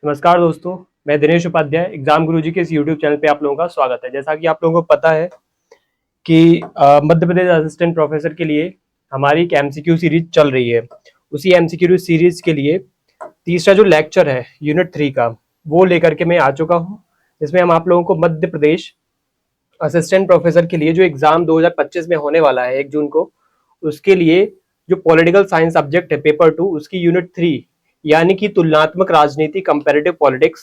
नमस्कार दोस्तों, मैं दिनेश उपाध्याय एग्जाम गुरुजी के इस यूट्यूब चैनल पे आप लोगों का स्वागत है। जैसा कि आप लोगों को पता है कि मध्य प्रदेश असिस्टेंट प्रोफेसर के लिए हमारी एक एमसीक्यू सीरीज चल रही है। उसी एमसीक्यू सीरीज के लिए तीसरा जो लेक्चर है यूनिट 3 का, वो लेकर के मैं आ चुका हूँ, जिसमें हम आप लोगों को मध्य प्रदेश असिस्टेंट प्रोफेसर के लिए जो एग्जाम 2025 में होने वाला है 1 जून को, उसके लिए जो पॉलिटिकल साइंस सब्जेक्ट है पेपर 2, उसकी यूनिट 3 यानी कि तुलनात्मक राजनीति कंपैरेटिव पॉलिटिक्स,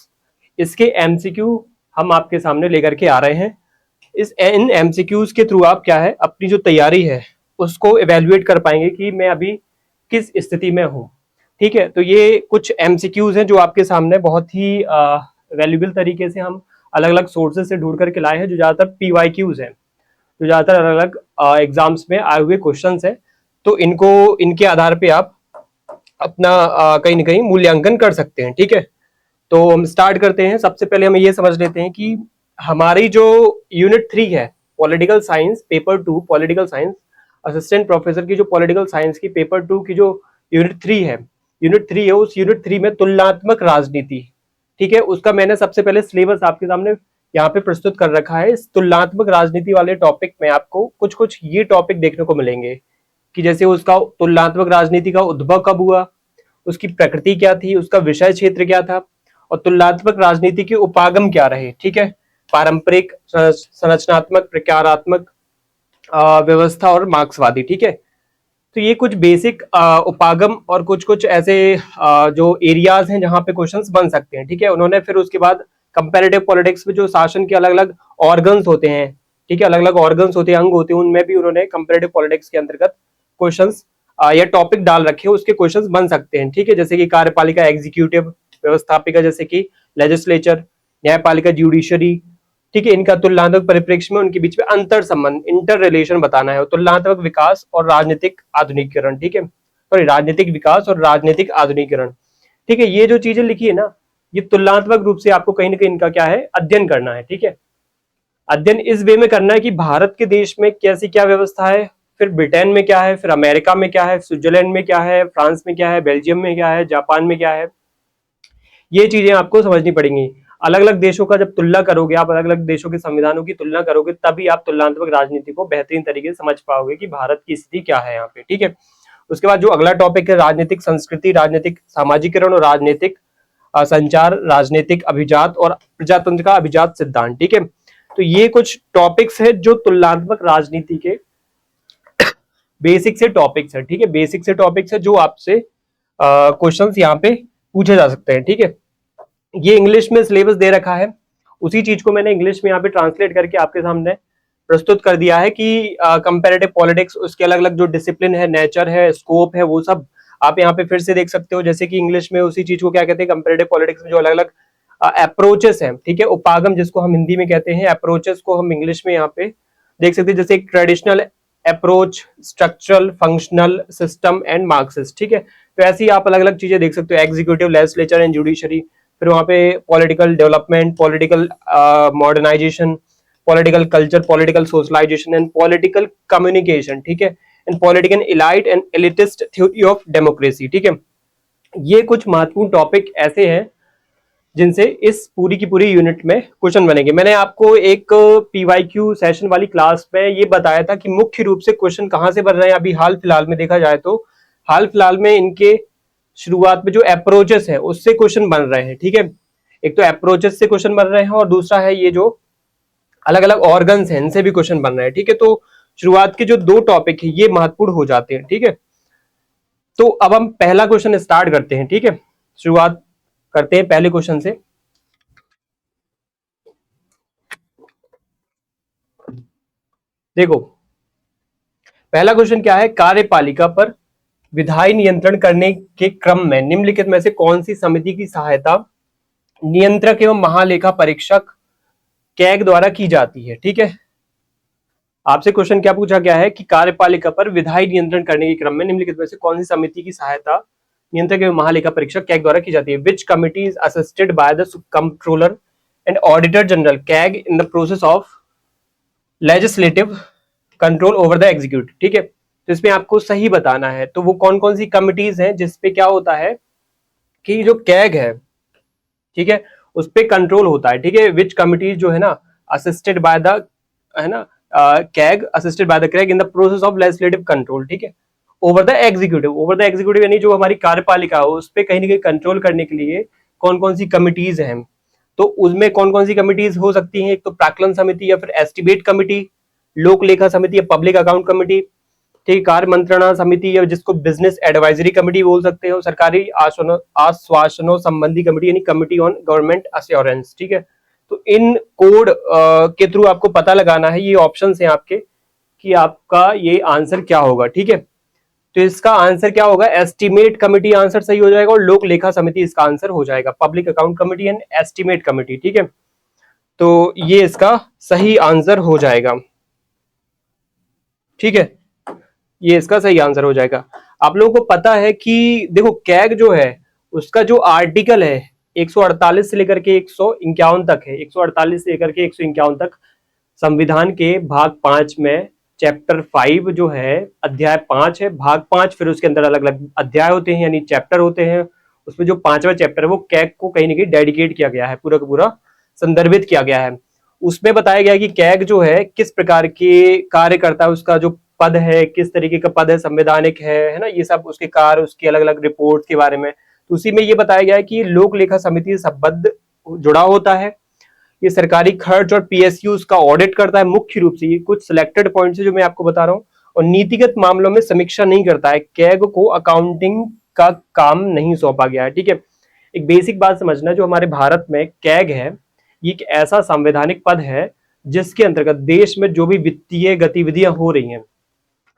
इसके एमसीक्यू हम आपके सामने लेकर के आ रहे हैं। इन एमसीक्यूज के थ्रू आप क्या है अपनी जो तैयारी है उसको इवेल्युएट कर पाएंगे कि मैं अभी किस स्थिति में हूँ। ठीक है, तो ये कुछ एमसीक्यूज हैं जो आपके सामने बहुत ही वैल्यूबल तरीके से हम अलग अलग सोर्सेज से ढूंढ करके लाए हैं, जो ज्यादातर पीवाईक्यूज हैं, जो ज्यादातर अलग अलग एग्जाम्स में आए हुए क्वेश्चंस हैं। तो इनके आधार पे आप अपना कहीं ना कहीं मूल्यांकन कर सकते हैं। ठीक है, तो हम स्टार्ट करते हैं। सबसे पहले हम ये समझ लेते हैं कि हमारी जो यूनिट 3 है political science paper 2, political science assistant professor की जो पॉलिटिकल साइंस की पेपर 2 की जो यूनिट 3 है उस यूनिट 3 में तुलनात्मक राजनीति, ठीक है, उसका मैंने सबसे पहले सिलेबस आपके सामने यहाँ पे प्रस्तुत कर रखा है। इस तुलनात्मक राजनीति वाले टॉपिक में आपको कुछ कुछ ये टॉपिक देखने को मिलेंगे कि जैसे उसका तुलनात्मक राजनीति का उद्भव कब हुआ, उसकी प्रकृति क्या थी, उसका विषय क्षेत्र क्या था, और तुलनात्मक राजनीति के उपागम क्या रहे। ठीक है, पारंपरिक, संरचनात्मक, प्रकारात्मक, व्यवस्था और मार्क्सवादी। ठीक है, तो ये कुछ बेसिक उपागम और कुछ कुछ ऐसे जो एरियाज हैं जहां पे क्वेश्चंस बन सकते हैं। ठीक है, उन्होंने फिर उसके बाद कंपैरेटिव पॉलिटिक्स में जो शासन के अलग अलग ऑर्गन्स होते हैं, ठीक है, अलग अलग ऑर्गन्स होते हैं, अंग होते हैं, उनमें भी उन्होंने कंपैरेटिव पॉलिटिक्स के अंतर्गत क्वेश्चंस या टॉपिक डाल रखे हैं, उसके क्वेश्चंस बन सकते हैं। ठीक है, जैसे कि कार्यपालिका, एग्जीक्यूटिव, व्यवस्थापिका जैसे कि लेजिस्लेचर, न्यायपालिका, जुडिशरी। ठीक है, इनका तुलनात्मक परिप्रेक्ष्य में उनके बीच में अंतर संबंध, इंटर रिलेशन बताना है, तुलनात्मक विकास और राजनीतिक आधुनिकीकरण। ठीक है, सॉरी, राजनीतिक विकास और राजनीतिक आधुनिकीकरण। ठीक है, ये जो चीजें लिखी है ना, ये तुलनात्मक रूप से आपको कहीं ना कहीं इनका क्या है अध्ययन करना है। ठीक है, अध्ययन इस वे में करना है कि भारत के देश में कैसी क्या व्यवस्था है, फिर ब्रिटेन में क्या है, फिर अमेरिका में क्या है, स्विट्जरलैंड में क्या है, फ्रांस में क्या है, बेल्जियम में क्या है, जापान में क्या है, ये चीजें आपको समझनी पड़ेंगी। अलग अलग देशों का जब तुलना करोगे आप, अलग अलग देशों के संविधानों की तुलना करोगे, तभी आप तुलनात्मक राजनीति को बेहतरीन तरीके से समझ पाओगे कि भारत की स्थिति क्या है यहाँ पे। ठीक है, उसके बाद जो अगला टॉपिक है राजनीतिक संस्कृति, राजनीतिक सामाजिकरण और राजनीतिक संचार, राजनीतिक अभिजात और प्रजातंत्र का अभिजात सिद्धांत। ठीक है, तो ये कुछ टॉपिक्स है जो तुलनात्मक राजनीति के बेसिक से टॉपिक्स है। ठीक है, बेसिक से टॉपिक्स है जो आपसे क्वेश्चंस यहाँ पे पूछे जा सकते हैं। ठीक है, ये इंग्लिश में सिलेबस दे रखा है, उसी चीज को मैंने इंग्लिश में यहाँ पे ट्रांसलेट करके आपके सामने प्रस्तुत कर दिया है कि कंपैरेटिव पॉलिटिक्स, उसके अलग अलग जो डिसिप्लिन है, नेचर है, स्कोप है, वो सब आप यहाँ पे फिर से देख सकते हो। जैसे कि इंग्लिश में उसी चीज को क्या कहते हैं, कंपैरेटिव पॉलिटिक्स में जो अलग अलग अप्रोचेस हैं, ठीक है, उपागम जिसको हम हिंदी में कहते हैं, अप्रोचेस को हम इंग्लिश में यहाँ पे देख सकते हैं, जैसे एक traditional approach, structural, functional, system and Marxist. ठीक है, तो ऐसी आप अलग अलग चीजें देख सकते हो, एग्जीक्यूटिव, लेजिस्लेचर एंड जुडिशरी, फिर वहां पे political development, political modernisation, political culture, political socialisation and political communication. ठीक है, and political elite and elitist theory of democracy. ठीक है, ये कुछ महत्वपूर्ण टॉपिक ऐसे हैं जिनसे इस पूरी की पूरी यूनिट में क्वेश्चन बनेंगे। मैंने आपको एक पीवाईक्यू सेशन वाली क्लास में ये बताया था कि मुख्य रूप से क्वेश्चन कहां से बन रहे हैं। अभी हाल फिलहाल में देखा जाए तो हाल फिलहाल में इनके शुरुआत में जो अप्रोचेस है उससे क्वेश्चन बन रहे हैं। ठीक है, एक तो अप्रोचेस से क्वेश्चन बन रहे हैं और दूसरा है ये जो अलग अलग ऑर्गन्स हैं इनसे भी क्वेश्चन बन रहे हैं। ठीक है, तो शुरुआत के जो दो टॉपिक है ये महत्वपूर्ण हो जाते हैं। ठीक है, तो अब हम पहला क्वेश्चन स्टार्ट करते हैं। ठीक है, शुरुआत करते हैं पहले क्वेश्चन से। देखो, पहला क्वेश्चन क्या है, कार्यपालिका पर विधायी नियंत्रण करने के क्रम में निम्नलिखित में से कौन सी समिति की सहायता नियंत्रक एवं महालेखा परीक्षक कैग द्वारा की जाती है। ठीक है, आपसे क्वेश्चन क्या पूछा गया है कि कार्यपालिका पर विधायी नियंत्रण करने के क्रम में निम्नलिखित में से कौन सी समिति की सहायता नियंत्रक एवं महालेखा परीक्षक कैग द्वारा की जाती है। विच committee is assisted by the controller and auditor general CAG in the process of legislative control over the executive. ठीक है, तो इसमें आपको सही बताना है, तो वो कौन कौन सी कमिटीज हैं जिसपे क्या होता है कि जो कैग है, ठीक है, उस पर कंट्रोल होता है, ठीक है, विच कमिटी जो है ना असिस्टेड बाय द, है ना, CAG assisted by the CAG in the process of legislative control, ठीक है, over the executive, over the executive यानी जो हमारी कार्यपालिका हो उस पर कहीं ना कहीं कंट्रोल करने के लिए कौन कौन सी कमिटीज हैं, तो उसमें कौन कौन सी कमिटीज हो सकती हैं, एक तो प्राक्कलन समिति या फिर एस्टिमेट कमिटी, लोक लेखा समिति या पब्लिक अकाउंट कमिटी, ठीक, कार्य मंत्रणा समिति या जिसको बिजनेस एडवाइजरी कमिटी बोल सकते हो, सरकारी आश्वासनों संबंधी कमिटी यानी कमिटी ऑन गवर्नमेंट अश्योरेंस, ठीक है। तो इन कोड के थ्रू आपको पता लगाना है, ये ऑप्शंस हैं आपके कि आपका ये आंसर क्या होगा, ठीक है। तो इसका आंसर क्या होगा, एस्टिमेट कमिटी आंसर सही हो जाएगा और लोक लेखा समिति इसका आंसर हो जाएगा, public account committee and estimate committee, ठीक है। तो ये इसका सही आंसर हो जाएगा, ठीक है, ये इसका सही आंसर हो जाएगा। आप लोगों को पता है कि देखो कैग जो है उसका जो आर्टिकल है 148 से लेकर के 151 तक है, 148 से लेकर के 151 तक संविधान के भाग 5 में चैप्टर 5 जो है अध्याय 5 है, भाग 5, फिर उसके अंदर अलग अलग अध्याय होते हैं यानी चैप्टर होते हैं। उसमें जो 5वां चैप्टर है वो कैग को कहीं ना कहीं डेडिकेट किया गया है, पूरा का पूरा संदर्भित किया गया है। उसमें बताया गया कि कैग जो है किस प्रकार के कार्य करता है, उसका जो पद है किस तरीके का पद है, संवैधानिक है ना, ये सब उसके कार्य, उसकी अलग अलग रिपोर्ट के बारे में। तो उसी में ये बताया गया है कि लोक लेखा समिति से संबद्ध जुड़ा होता है, ये सरकारी खर्च और पीएसयूज का ऑडिट करता है मुख्य रूप से, ये कुछ सिलेक्टेड पॉइंट्स है जो मैं आपको बता रहा हूँ, और नीतिगत मामलों में समीक्षा नहीं करता है, कैग को अकाउंटिंग का काम नहीं सौंपा गया है, ठीक है। एक बेसिक बात समझना, जो हमारे भारत में कैग है ये एक ऐसा संवैधानिक पद है जिसके अंतर्गत देश में जो भी वित्तीय गतिविधियां हो रही हैं,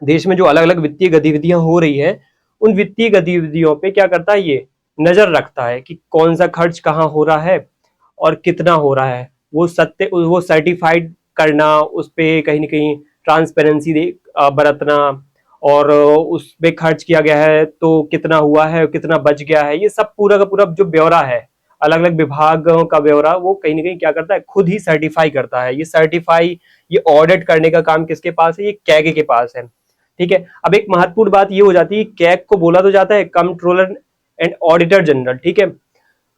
देश में जो अलग अलग वित्तीय गतिविधियां हो रही है उन वित्तीय गतिविधियों पे क्या करता है, ये नजर रखता है कि कौन सा खर्च कहाँ हो रहा है और कितना हो रहा है, वो सर्टिफाइड करना, उस पे कहीं ना कहीं ट्रांसपेरेंसी बरतना, और उस पे खर्च किया गया है तो कितना हुआ है कितना बच गया है, ये सब पूरा का पूरा जो ब्यौरा है अलग अलग विभागों का ब्यौरा वो कहीं ना कहीं क्या करता है, खुद ही सर्टिफाई करता है। ये सर्टिफाई, ये ऑडिट करने का काम किसके पास है, ये कैग के पास है, ठीक है। अब एक महत्वपूर्ण बात ये हो जाती है, कैग को बोला तो जाता है कंट्रोलर एंड ऑडिटर जनरल, ठीक है।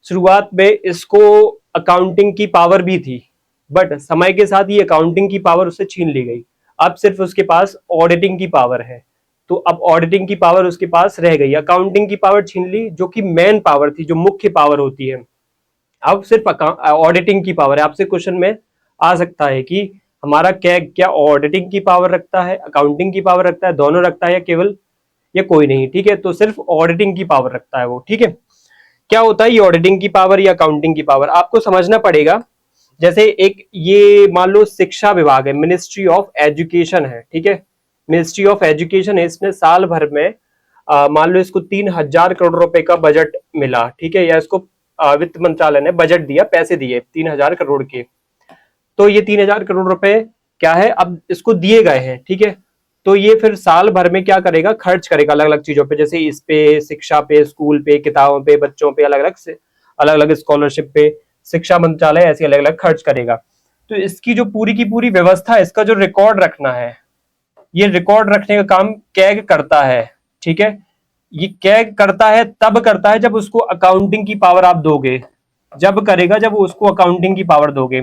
शुरुआत में इसको अकाउंटिंग की पावर भी थी, बट समय के साथ ये अकाउंटिंग की पावर उससे छीन ली गई, अब सिर्फ उसके पास ऑडिटिंग की पावर है। तो अब ऑडिटिंग की पावर उसके पास रह गई, अकाउंटिंग की पावर छीन ली जो कि मेन पावर थी, जो मुख्य पावर होती है, अब सिर्फ ऑडिटिंग की पावर है। आपसे क्वेश्चन में आ सकता है कि हमारा कैग क्या ऑडिटिंग की पावर रखता है, अकाउंटिंग की पावर रखता है, दोनों रखता है या केवल, या कोई नहीं, ठीक है। तो सिर्फ ऑडिटिंग की पावर रखता है वो, ठीक है। क्या होता है ये ऑडिटिंग की पावर या अकाउंटिंग की पावर, आपको समझना पड़ेगा। जैसे एक ये मान लो शिक्षा विभाग है, मिनिस्ट्री ऑफ एजुकेशन है, ठीक है, मिनिस्ट्री ऑफ एजुकेशन है, इसने साल भर में मान लो इसको 3,000 करोड़ रुपए का बजट मिला, ठीक है, या इसको वित्त मंत्रालय ने बजट दिया, पैसे दिए 3,000 करोड़ के, तो ये 3,000 करोड़ रुपए क्या है, अब इसको दिए गए हैं, ठीक है। तो ये फिर साल भर में क्या करेगा, खर्च करेगा अलग अलग चीजों पे, जैसे इस पे, शिक्षा पे, स्कूल पे, किताबों पे, बच्चों पे, अलग अलग स्कॉलरशिप पे, शिक्षा मंत्रालय ऐसे अलग अलग खर्च करेगा। तो इसकी जो पूरी की पूरी व्यवस्था है, इसका जो रिकॉर्ड रखना है, ये रिकॉर्ड रखने का काम कैग करता है, ठीक है। ये कैग करता है तब करता है जब उसको अकाउंटिंग की पावर आप दोगे, जब करेगा जब उसको अकाउंटिंग की पावर दोगे।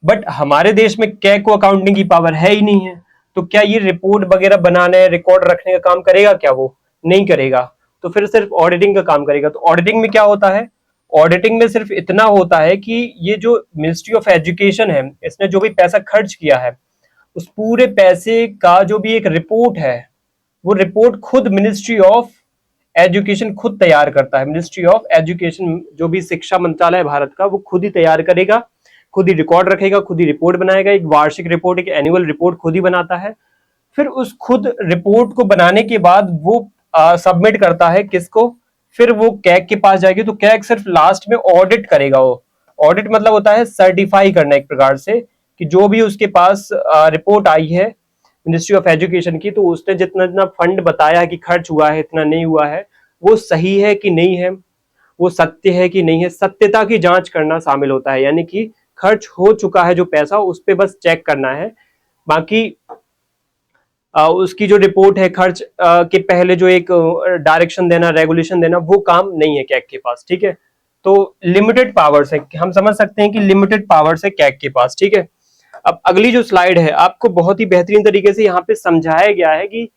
बट हमारे देश में कैग को अकाउंटिंग की पावर है ही नहीं है, तो क्या ये रिपोर्ट वगैरह बनाने, रिकॉर्ड रखने का काम करेगा क्या, वो नहीं करेगा, तो फिर सिर्फ ऑडिटिंग का काम करेगा। तो ऑडिटिंग में क्या होता है, ऑडिटिंग में सिर्फ इतना होता है कि ये जो मिनिस्ट्री ऑफ एजुकेशन है इसने जो भी पैसा खर्च किया है उस पूरे पैसे का जो भी एक रिपोर्ट है वो रिपोर्ट खुद मिनिस्ट्री ऑफ एजुकेशन खुद तैयार करता है। मिनिस्ट्री ऑफ एजुकेशन जो भी शिक्षा मंत्रालय भारत का, वो खुद ही तैयार करेगा, खुद ही रिकॉर्ड रखेगा, खुद ही रिपोर्ट बनाएगा, एक वार्षिक रिपोर्ट, एक एनुअल रिपोर्ट खुद ही बनाता है। फिर उस खुद रिपोर्ट को बनाने के बाद वो सबमिट करता है किसको, फिर वो कैग के पास जाएगी, तो कैग सिर्फ लास्ट में ऑडिट करेगा। वो ऑडिट मतलब होता है सर्टिफाई करना एक प्रकार से, कि जो भी उसके पास रिपोर्ट आई है मिनिस्ट्री ऑफ एजुकेशन की, तो उसने जितना जितना फंड बताया है कि खर्च हुआ है, इतना नहीं हुआ है, वो सही है कि नहीं है, वो सत्य है कि नहीं है, सत्यता की जांच करना शामिल होता है। यानी कि खर्च हो चुका है जो पैसा, उस पर बस चेक करना है, बाकी उसकी जो रिपोर्ट है खर्च के पहले जो एक डायरेक्शन देना, रेगुलेशन देना, वो काम नहीं है कैग के पास, ठीक है। तो लिमिटेड पावर्स है, हम समझ सकते हैं कि लिमिटेड पावर्स है कैग के पास, ठीक है। अब अगली जो स्लाइड है आपको बहुत ही बेहतरीन तरीके से यहाँ पे समझाया गया है कि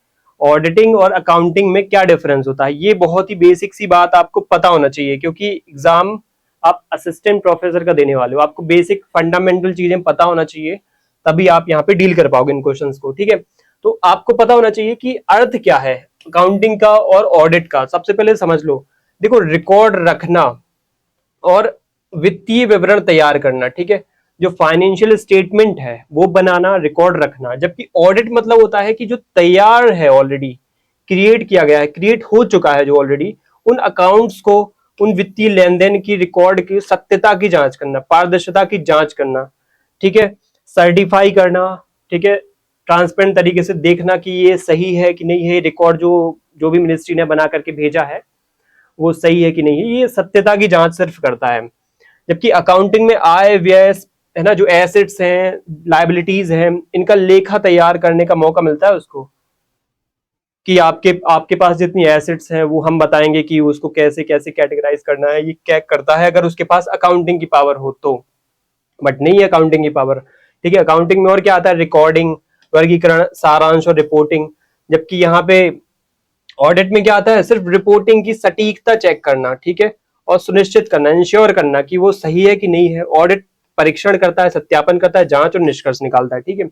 ऑडिटिंग और अकाउंटिंग में क्या डिफरेंस होता है। ये बहुत ही बेसिक सी बात आपको पता होना चाहिए, क्योंकि एग्जाम आप असिस्टेंट प्रोफेसर का देने वाले हो, आपको बेसिक फंडामेंटल चीजें पता होना चाहिए, तभी आप यहाँ पे डील कर पाओगे इन क्वेश्चंस को, ठीक है। तो आपको पता होना चाहिए कि अर्थ क्या है अकाउंटिंग का और ऑडिट का। सबसे पहले समझ लो, देखो रिकॉर्ड रखना और वित्तीय विवरण तैयार करना, ठीक है। जो फाइनेंशियल स्टेटमेंट है वो बनाना, रिकॉर्ड रखना, जबकि ऑडिट मतलब होता है कि जो तैयार है, ऑलरेडी क्रिएट किया गया है, क्रिएट हो चुका है जो ऑलरेडी, उन अकाउंट्स को, उन वित्तीय लेन देन की रिकॉर्ड की सत्यता की जांच करना, पारदर्शिता की जांच करना, ठीक है, सर्टिफाई करना, ठीक है, ट्रांसपेरेंट तरीके से देखना कि ये सही है कि नहीं है, रिकॉर्ड जो भी मिनिस्ट्री ने बना करके भेजा है वो सही है कि नहीं है, ये सत्यता की जांच सिर्फ करता है। जबकि अकाउंटिंग में आय व्यय है ना, जो एसेट्स हैं, लायबिलिटीज हैं, इनका लेखा तैयार करने का मौका मिलता है उसको, कि आपके पास जितनी एसेट्स हैं वो हम बताएंगे कि उसको कैसे कैसे कैटेगराइज करना है, ये क्या करता है अगर उसके पास अकाउंटिंग की पावर हो तो, बट नहीं है अकाउंटिंग की पावर, ठीक है। अकाउंटिंग में और क्या आता है, रिकॉर्डिंग, वर्गीकरण, सारांश और रिपोर्टिंग। जबकि यहाँ पे ऑडिट में क्या आता है, सिर्फ रिपोर्टिंग की सटीकता चेक करना, ठीक है, और सुनिश्चित करना, इंश्योर करना कि वो सही है कि नहीं है। ऑडिट परीक्षण करता है, सत्यापन करता है, जांच और निष्कर्ष निकालता है, ठीक है,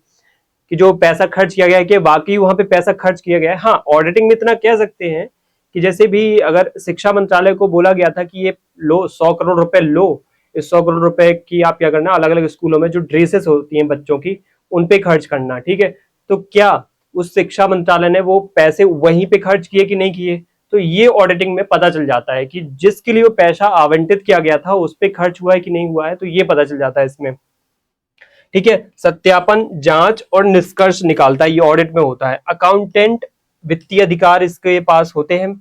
कि जो पैसा खर्च किया गया है कि वाकई वहां पे पैसा खर्च किया गया है। हाँ, ऑडिटिंग में इतना कह सकते हैं कि जैसे भी अगर शिक्षा मंत्रालय को बोला गया था कि ये लो 100 करोड़ रुपए लो, इस 100 करोड़ रुपए की आप क्या करना, अलग अलग स्कूलों में जो ड्रेसेस होती हैं बच्चों की उन पे खर्च करना, ठीक है। तो क्या उस शिक्षा मंत्रालय ने वो पैसे वहीं पे खर्च किए कि नहीं किए? तो ये ऑडिटिंग में पता चल जाता है कि जिसके लिए वो पैसा आवंटित किया गया था उस पे खर्च हुआ है कि नहीं हुआ है, तो ये पता चल जाता है इसमें, ठीक है। सत्यापन, जांच और निष्कर्ष निकालता है, ये ऑडिट में होता है। अकाउंटेंट वित्तीय अधिकार इसके पास होते हैं,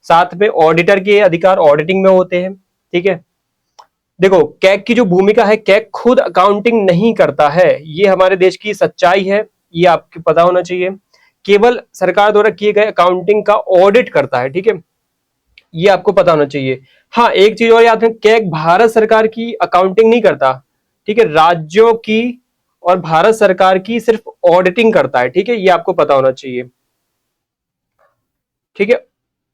साथ में ऑडिटर के अधिकार ऑडिटिंग में होते हैं, ठीक है। देखो कैग की जो भूमिका है, कैग खुद अकाउंटिंग नहीं करता है, ये हमारे देश की सच्चाई है, ये आपको पता होना चाहिए। केवल सरकार द्वारा किए गए अकाउंटिंग का ऑडिट करता है, ठीक है, ये आपको पता होना चाहिए। हाँ, एक चीज और याद है, कैग भारत सरकार की अकाउंटिंग नहीं करता, ठीक है, राज्यों की और भारत सरकार की सिर्फ ऑडिटिंग करता है, ठीक है, ये आपको पता होना चाहिए, ठीक है।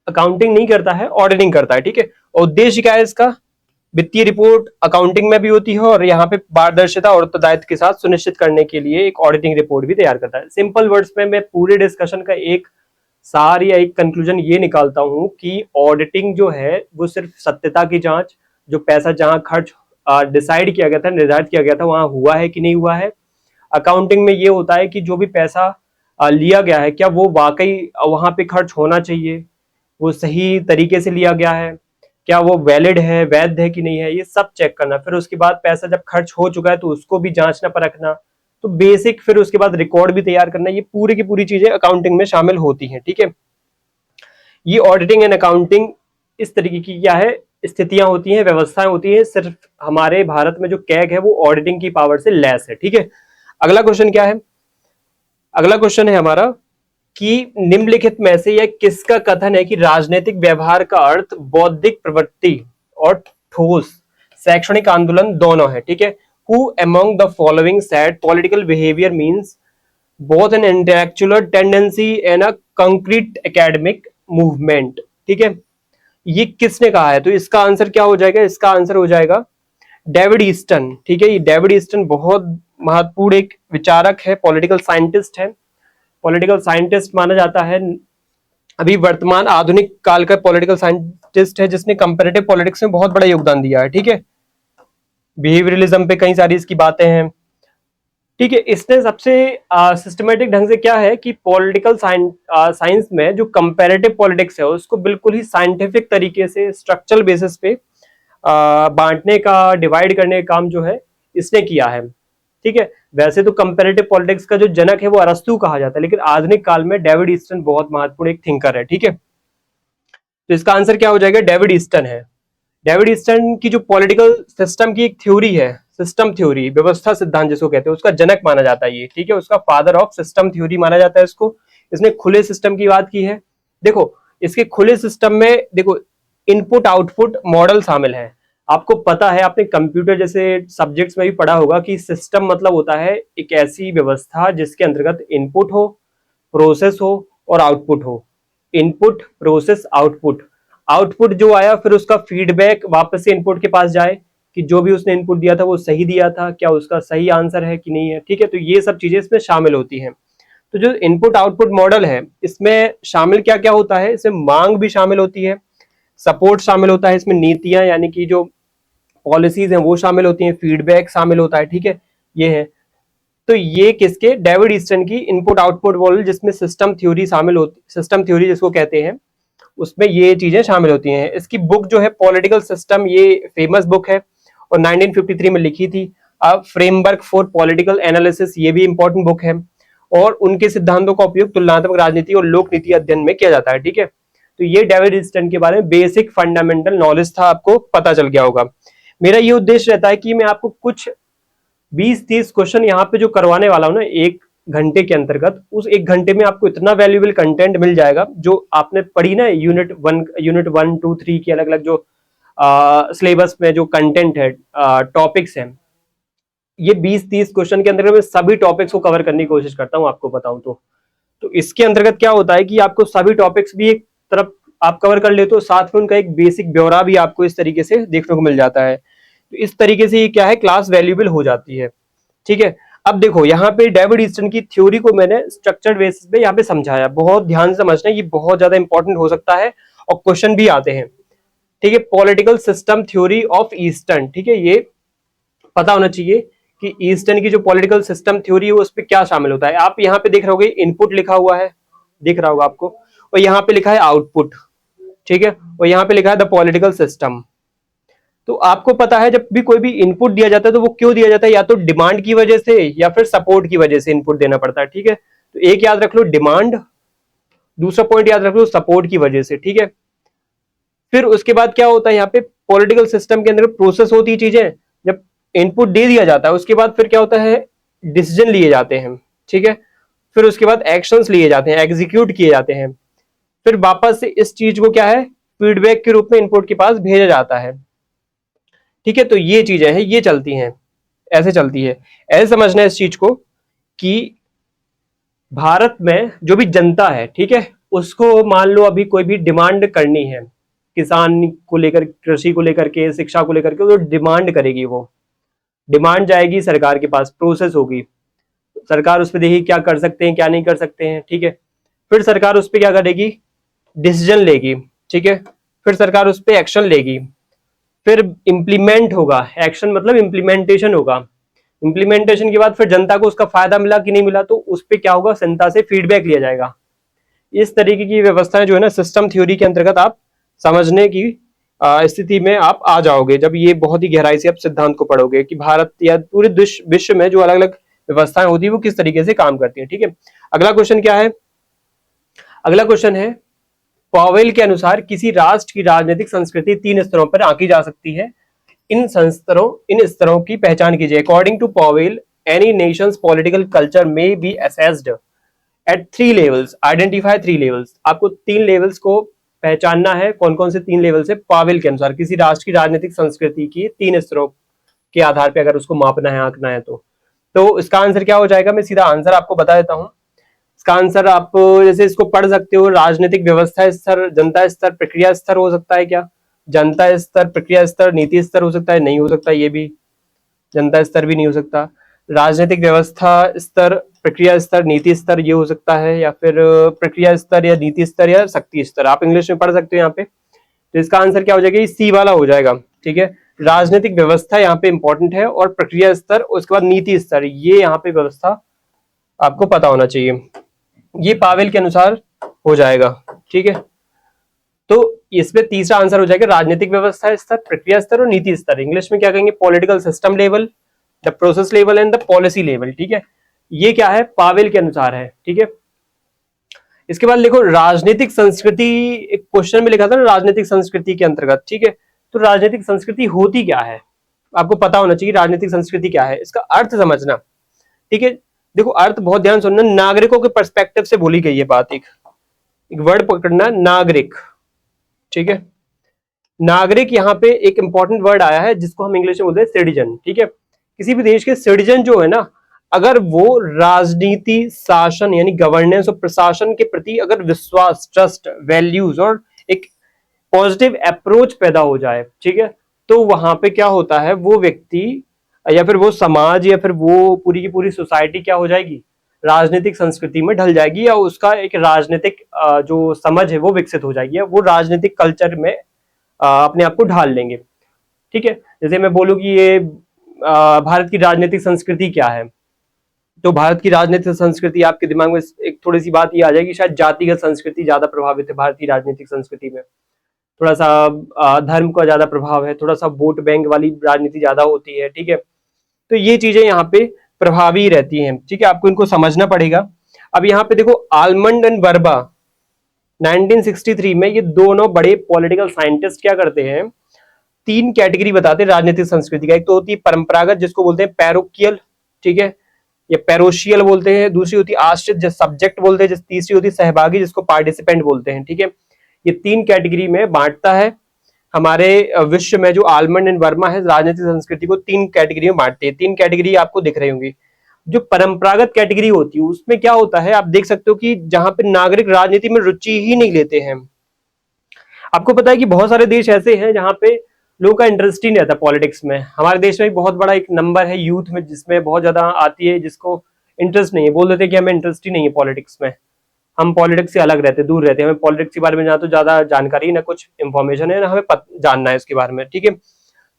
अकाउंटिंग नहीं करता है, ऑडिटिंग करता है, ठीक है। और उद्देश्य क्या है इसका, वित्तीय रिपोर्ट अकाउंटिंग में भी होती है और यहाँ पे पारदर्शिता और उत्तरदायित्व के साथ सुनिश्चित करने के लिए एक ऑडिटिंग रिपोर्ट भी तैयार करता है। सिंपल वर्ड्स में मैं पूरे डिस्कशन का एक सार या एक कंक्लूजन ये निकालता हूं कि ऑडिटिंग जो है वो सिर्फ सत्यता की जांच, जो पैसा जहां खर्च डिसाइड किया गया था, निर्धारित किया गया था, वहां हुआ है कि नहीं हुआ है। अकाउंटिंग में ये होता है कि जो भी पैसा लिया गया है क्या वो वाकई वहां पे खर्च होना चाहिए, वो सही तरीके से लिया गया है, क्या वो वैलिड है, वैध है कि नहीं है, ये सब चेक करना। फिर उसके बाद पैसा जब खर्च हो चुका है तो उसको भी जांचना परखना, तो बेसिक, फिर उसके बाद रिकॉर्ड भी तैयार करना, ये पूरी की पूरी चीजें अकाउंटिंग में शामिल होती हैं, ठीक है। ये ऑडिटिंग एंड अकाउंटिंग इस तरीके की क्या है, स्थितियां होती हैं, व्यवस्थाएं होती हैं। सिर्फ हमारे भारत में जो कैग है वो ऑडिटिंग की पावर से लेस है, ठीक है। अगला क्वेश्चन क्या है, अगला क्वेश्चन है हमारा कि निम्नलिखित में से यह किसका कथन है कि राजनीतिक व्यवहार का अर्थ बौद्धिक प्रवृत्ति और ठोस शैक्षणिक आंदोलन दोनों है, ठीक है। Who among the following said political behaviour means both an intellectual tendency and a concrete academic movement, ठीक है। ये किसने कहा है, तो इसका आंसर क्या हो जाएगा, इसका आंसर हो जाएगा डेविड ईस्टन, ठीक है। ये डेविड ईस्टन बहुत महत्वपूर्ण एक विचारक है, पॉलिटिकल साइंटिस्ट है, पॉलिटिकल साइंटिस्ट माना जाता है, अभी वर्तमान आधुनिक काल का पॉलिटिकल साइंटिस्ट है जिसने कंपैरेटिव पॉलिटिक्स में बहुत बड़ा योगदान दिया है, ठीक है। बिहेवियरलिज्म पे कई सारी इसकी बातें हैं, ठीक है। इसने सबसे सिस्टमेटिक ढंग से क्या है कि पॉलिटिकल साइंस में जो कंपैरेटिव पॉलिटिक्स है उसको बिल्कुल ही साइंटिफिक तरीके से स्ट्रक्चरल बेसिस पे बांटने का, डिवाइड करने का काम जो है इसने किया है, ठीक है। वैसे तो कंपैरेटिव पॉलिटिक्स का जो जनक है वो अरस्तु कहा जाता है, लेकिन आधुनिक काल में डेविड ईस्टन बहुत महत्वपूर्ण एक थिंकर है, ठीक है। तो इसका आंसर क्या हो जाएगा, डेविड ईस्टन है। डेविड ईस्टन की जो पॉलिटिकल सिस्टम की एक थ्योरी है, सिस्टम थ्योरी, व्यवस्था सिद्धांत जिसको कहते हैं, उसका जनक माना जाता है ये, ठीक है, उसका फादर ऑफ सिस्टम थ्योरी माना जाता है इसको। इसने खुले सिस्टम की बात की है। देखो इसके खुले सिस्टम में देखो इनपुट आउटपुट मॉडल शामिल है, आपको पता है, आपने कंप्यूटर जैसे सब्जेक्ट्स में भी पढ़ा होगा कि सिस्टम मतलब होता है एक ऐसी व्यवस्था जिसके अंतर्गत इनपुट हो, प्रोसेस हो और आउटपुट हो। Input, process, output. आउटपुट जो आया फिर उसका फीडबैक वापस से इनपुट के पास जाए कि जो भी उसने इनपुट दिया था वो सही दिया था, क्या उसका सही आंसर है कि नहीं है। ठीक है, तो ये सब चीजें इसमें शामिल होती हैं। तो जो इनपुट आउटपुट मॉडल है इसमें शामिल क्या क्या होता है, इसमें मांग भी शामिल होती है, सपोर्ट शामिल होता है, इसमें नीतियां यानी कि जो पॉलिसीज हैं वो शामिल होती हैं, फीडबैक शामिल होता है। ठीक है, ये है। तो ये किसके, डेविड ईस्टन की इनपुट आउटपुट मॉडल, जिसमें सिस्टम थ्योरी शामिल होती, सिस्टम थ्योरी जिसको कहते हैं, उसमें ये चीजें शामिल होती हैं। इसकी बुक जो है पॉलिटिकल सिस्टम, ये फेमस बुक है और 1953 में लिखी थी। अब फ्रेमवर्क फॉर पॉलिटिकल एनालिसिस, ये भी इंपॉर्टेंट बुक है और उनके सिद्धांतों का उपयोग तुलनात्मक राजनीति और लोक नीति अध्ययन में किया जाता है। ठीक है, तो ये डेविड ईस्टन के बारे में बेसिक फंडामेंटल नॉलेज था, आपको पता चल गया होगा। मेरा ये उद्देश्य रहता है कि मैं आपको कुछ 20-30 क्वेश्चन यहाँ पे जो करवाने वाला हूँ ना 1 घंटे के अंतर्गत, उस 1 घंटे में आपको इतना वैल्यूएबल कंटेंट मिल जाएगा जो आपने पढ़ी ना यूनिट 1, 2, 3 की अलग अलग जो सिलेबस में जो कंटेंट है, टॉपिक्स हैं, ये 20-30 क्वेश्चन के अंतर्गत मैं सभी टॉपिक्स को कवर करने की कोशिश करता हूँ, आपको बताऊं तो इसके अंतर्गत क्या होता है कि आपको सभी टॉपिक्स भी एक तरफ आप कवर कर लेते हो, साथ में उनका एक बेसिक ब्यौरा भी आपको इस तरीके से देखने को मिल जाता है। तो इस तरीके से ये क्या है, क्लास वैल्यूएबल हो जाती है। ठीक है, अब देखो यहाँ पे डेविड ईस्टन की थ्योरी को मैंने स्ट्रक्चर्ड बेसिस पे यहाँ पे समझाया, बहुत ध्यान से समझना, ये बहुत ज्यादा इंपॉर्टेंट हो सकता है और क्वेश्चन भी आते हैं। ठीक है, political system theory of Easton, ठीक है, ये पता होना चाहिए कि ईस्टर्न की जो पॉलिटिकल सिस्टम थ्योरी है उस पर क्या शामिल होता है। आप यहाँ पे देख रहे होगे इनपुट लिखा हुआ है, दिख रहा होगा आपको, और यहाँ पे लिखा है आउटपुट। ठीक है, और यहाँ पे लिखा है द पॉलिटिकल सिस्टम। तो आपको पता है जब भी कोई भी इनपुट दिया जाता है तो वो क्यों दिया जाता है, या तो डिमांड की वजह से या फिर सपोर्ट की वजह से इनपुट देना पड़ता है। ठीक है, तो एक याद रख लो डिमांड, दूसरा पॉइंट याद रख लो सपोर्ट की वजह से। ठीक है, फिर उसके बाद क्या होता है, यहाँ पे पॉलिटिकल सिस्टम के अंदर प्रोसेस होती है चीजें, जब इनपुट दे दिया जाता है उसके बाद फिर क्या होता है, डिसीजन लिए जाते हैं। ठीक है, फिर उसके बाद एक्शंस लिए जाते हैं, एग्जीक्यूट किए जाते हैं, फिर वापस से इस चीज को क्या है, फीडबैक के रूप में इनपुट के पास भेजा जाता है। ठीक है, तो ये चीजें हैं, ये चलती हैं, ऐसे चलती है। ऐसे समझना है इस चीज को कि भारत में जो भी जनता है, ठीक है, उसको मान लो अभी कोई भी डिमांड करनी है, किसान को लेकर, कृषि को लेकर के, शिक्षा को लेकर के, वो डिमांड करेगी, वो डिमांड जाएगी सरकार के पास, प्रोसेस होगी, सरकार उस पर देखिए क्या कर सकते हैं क्या नहीं कर सकते हैं। ठीक है, फिर सरकार उस पर क्या करेगी, डिसीजन लेगी। ठीक है, फिर सरकार उस पर एक्शन लेगी, फिर इंप्लीमेंट होगा, एक्शन मतलब इंप्लीमेंटेशन होगा, इंप्लीमेंटेशन के बाद फिर जनता को उसका फायदा मिला कि नहीं मिला तो उस पर क्या होगा, जनता से फीडबैक लिया जाएगा। इस तरीके की व्यवस्थाएं जो है ना सिस्टम थ्योरी के अंतर्गत आप समझने की स्थिति में आप आ जाओगे जब ये बहुत ही गहराई से आप सिद्धांत को पढ़ोगे कि भारत या पूरे विश्व में जो अलग अलग व्यवस्थाएं होती है वो किस तरीके से काम करती है। ठीक है, अगला क्वेश्चन क्या है, अगला क्वेश्चन है, पॉवेल के अनुसार किसी राष्ट्र की राजनीतिक संस्कृति 3 स्तरों पर आंकी जा सकती है, इन स्तरों की पहचान कीजिए। According to Powell any nations political culture में be assessed at 3 levels, identify 3 levels. आपको 3 लेवल्स को पहचानना है, कौन कौन से 3 लेवल्स है पॉवेल के अनुसार किसी राष्ट्र की राजनीतिक संस्कृति की 3 स्तरों के आधार पर अगर उसको मापना है, आंकना है तो इसका आंसर क्या हो जाएगा, मैं सीधा आंसर आपको बता देता हूं। इसका आंसर आप जैसे इसको पढ़ सकते हो, राजनीतिक व्यवस्था स्तर, जनता स्तर, प्रक्रिया स्तर हो सकता है क्या, जनता स्तर, प्रक्रिया स्तर, नीति स्तर हो सकता है, नहीं हो सकता, ये भी जनता स्तर भी नहीं हो सकता। राजनीतिक व्यवस्था स्तर, प्रक्रिया स्तर, नीति स्तर ये हो सकता है, या फिर प्रक्रिया स्तर या नीति स्तर या शक्ति स्तर, आप इंग्लिश में पढ़ सकते हो यहाँ पे। तो इसका आंसर क्या हो जाएगा, सी वाला हो जाएगा। ठीक है, राजनीतिक व्यवस्था यहाँ पे इंपॉर्टेंट है और प्रक्रिया स्तर, उसके बाद नीति स्तर, ये यहाँ पे व्यवस्था आपको पता होना चाहिए, ये पावेल के अनुसार हो जाएगा। ठीक है, तो इसमें तीसरा आंसर हो जाएगा राजनीतिक व्यवस्था स्तर, प्रक्रिया स्तर और नीति स्तर, इंग्लिश में क्या कहेंगे, political system level, the process level and the policy level. ठीक है, ये क्या है, पावेल के अनुसार है। ठीक है, इसके बाद देखो राजनीतिक संस्कृति, एक क्वेश्चन में लिखा था ना राजनीतिक संस्कृति के अंतर्गत। ठीक है, तो राजनीतिक संस्कृति होती क्या है, आपको पता होना चाहिए राजनीतिक संस्कृति क्या है, इसका अर्थ समझना। ठीक है, देखो अर्थ बहुत ध्यान सुनना, नागरिकों के पर्सपेक्टिव से बोली गई है बात, एक वर्ड पकड़ना, नागरिक। ठीक है, नागरिक यहाँ पे एक इंपॉर्टेंट वर्ड आया है जिसको हम इंग्लिश में बोलते हैं सिटीजन, ठीक है। किसी भी देश के सिटीजन जो है ना, अगर वो राजनीति, शासन यानी गवर्नेंस और प्रशासन के प्रति अगर विश्वास, ट्रस्ट, वैल्यूज और एक पॉजिटिव अप्रोच पैदा हो जाए, ठीक है, तो वहां पे क्या होता है, वो व्यक्ति या फिर वो समाज या फिर वो पूरी की पूरी सोसाइटी क्या हो जाएगी, राजनीतिक संस्कृति में ढल जाएगी, या उसका एक राजनीतिक जो समझ है वो विकसित हो जाएगी, या वो राजनीतिक कल्चर में अपने आप को ढाल लेंगे, ठीक है। जैसे मैं बोलूँ कि ये भारत की राजनीतिक संस्कृति क्या है, तो भारत की राजनीतिक संस्कृति आपके दिमाग में एक थोड़ी सी बात ये आ जाएगी, शायद जातिगत संस्कृति ज्यादा प्रभावित है भारतीय राजनीतिक संस्कृति में, थोड़ा सा धर्म का ज्यादा प्रभाव है, थोड़ा सा वोट बैंक वाली राजनीति ज्यादा होती है, ठीक है। तो ये चीजें यहाँ पे प्रभावी रहती हैं, ठीक है, आपको इनको समझना पड़ेगा। अब यहाँ पे देखो, आलमंड एंड वर्बा 1963 में ये दोनों बड़े पॉलिटिकल साइंटिस्ट क्या करते हैं, तीन कैटेगरी बताते हैं राजनीतिक संस्कृति का। एक तो होती है परंपरागत, जिसको बोलते हैं पैरोकियल, ठीक है, या पैरोशियल बोलते हैं। दूसरी होती है आश्रित, जिस सब्जेक्ट बोलते हैं। तीसरी होती है सहभागी, जिसको पार्टिसिपेंट बोलते हैं, ठीक है। ये तीन कैटेगरी में बांटता है हमारे विश्व में जो आलमंड एंड वर्मा है, राजनीतिक संस्कृति को तीन कैटेगरी में बांटते हैं। तीन कैटेगरी आपको दिख रही होंगी। जो परंपरागत कैटेगरी होती है उसमें क्या होता है, आप देख सकते हो कि जहां पे नागरिक राजनीति में रुचि ही नहीं लेते हैं। आपको पता है कि बहुत सारे देश ऐसे हैं जहां पे लोगों का इंटरेस्ट ही नहीं आता पॉलिटिक्स में। हमारे देश में भी बहुत बड़ा एक नंबर है यूथ में जिसमें बहुत ज्यादा आती है, जिसको इंटरेस्ट नहीं है, बोल देते हैं कि हमें इंटरेस्ट ही नहीं है पॉलिटिक्स में, हम पॉलिटिक्स से अलग रहते हैं, दूर रहते हैं, हमें पॉलिटिक्स के बारे में ना तो ज्यादा जानकारी, ना कुछ इंफॉर्मेशन है, ना हमें जानना है इसके बारे में, ठीक है।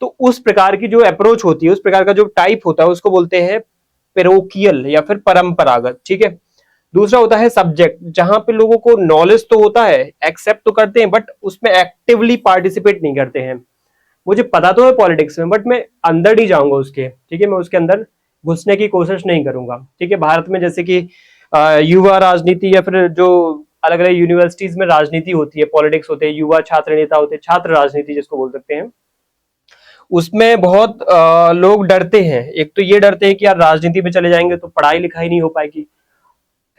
तो उस प्रकार की जो अप्रोच होती है, उस प्रकार का जो टाइप होता है, उसको बोलते हैं पेरोकियल या फिर परंपरागत, ठीक है। दूसरा होता है सब्जेक्ट, जहां पे लोगों को नॉलेज तो होता है, एक्सेप्ट तो करते हैं, बट उसमें एक्टिवली पार्टिसिपेट नहीं करते हैं। मुझे पता तो है पॉलिटिक्स में, बट मैं अंदर नहीं जाऊंगा उसके, ठीक है, मैं उसके अंदर घुसने की कोशिश नहीं करूंगा, ठीक है। भारत में जैसे कि युवा राजनीति या फिर जो अलग अलग यूनिवर्सिटीज में राजनीति होती है, पॉलिटिक्स होते हैं, युवा छात्र नेता होते हैं, छात्र राजनीति जिसको बोल सकते हैं, उसमें बहुत लोग डरते हैं। एक तो ये डरते हैं कि यार राजनीति में चले जाएंगे तो पढ़ाई लिखाई नहीं हो पाएगी,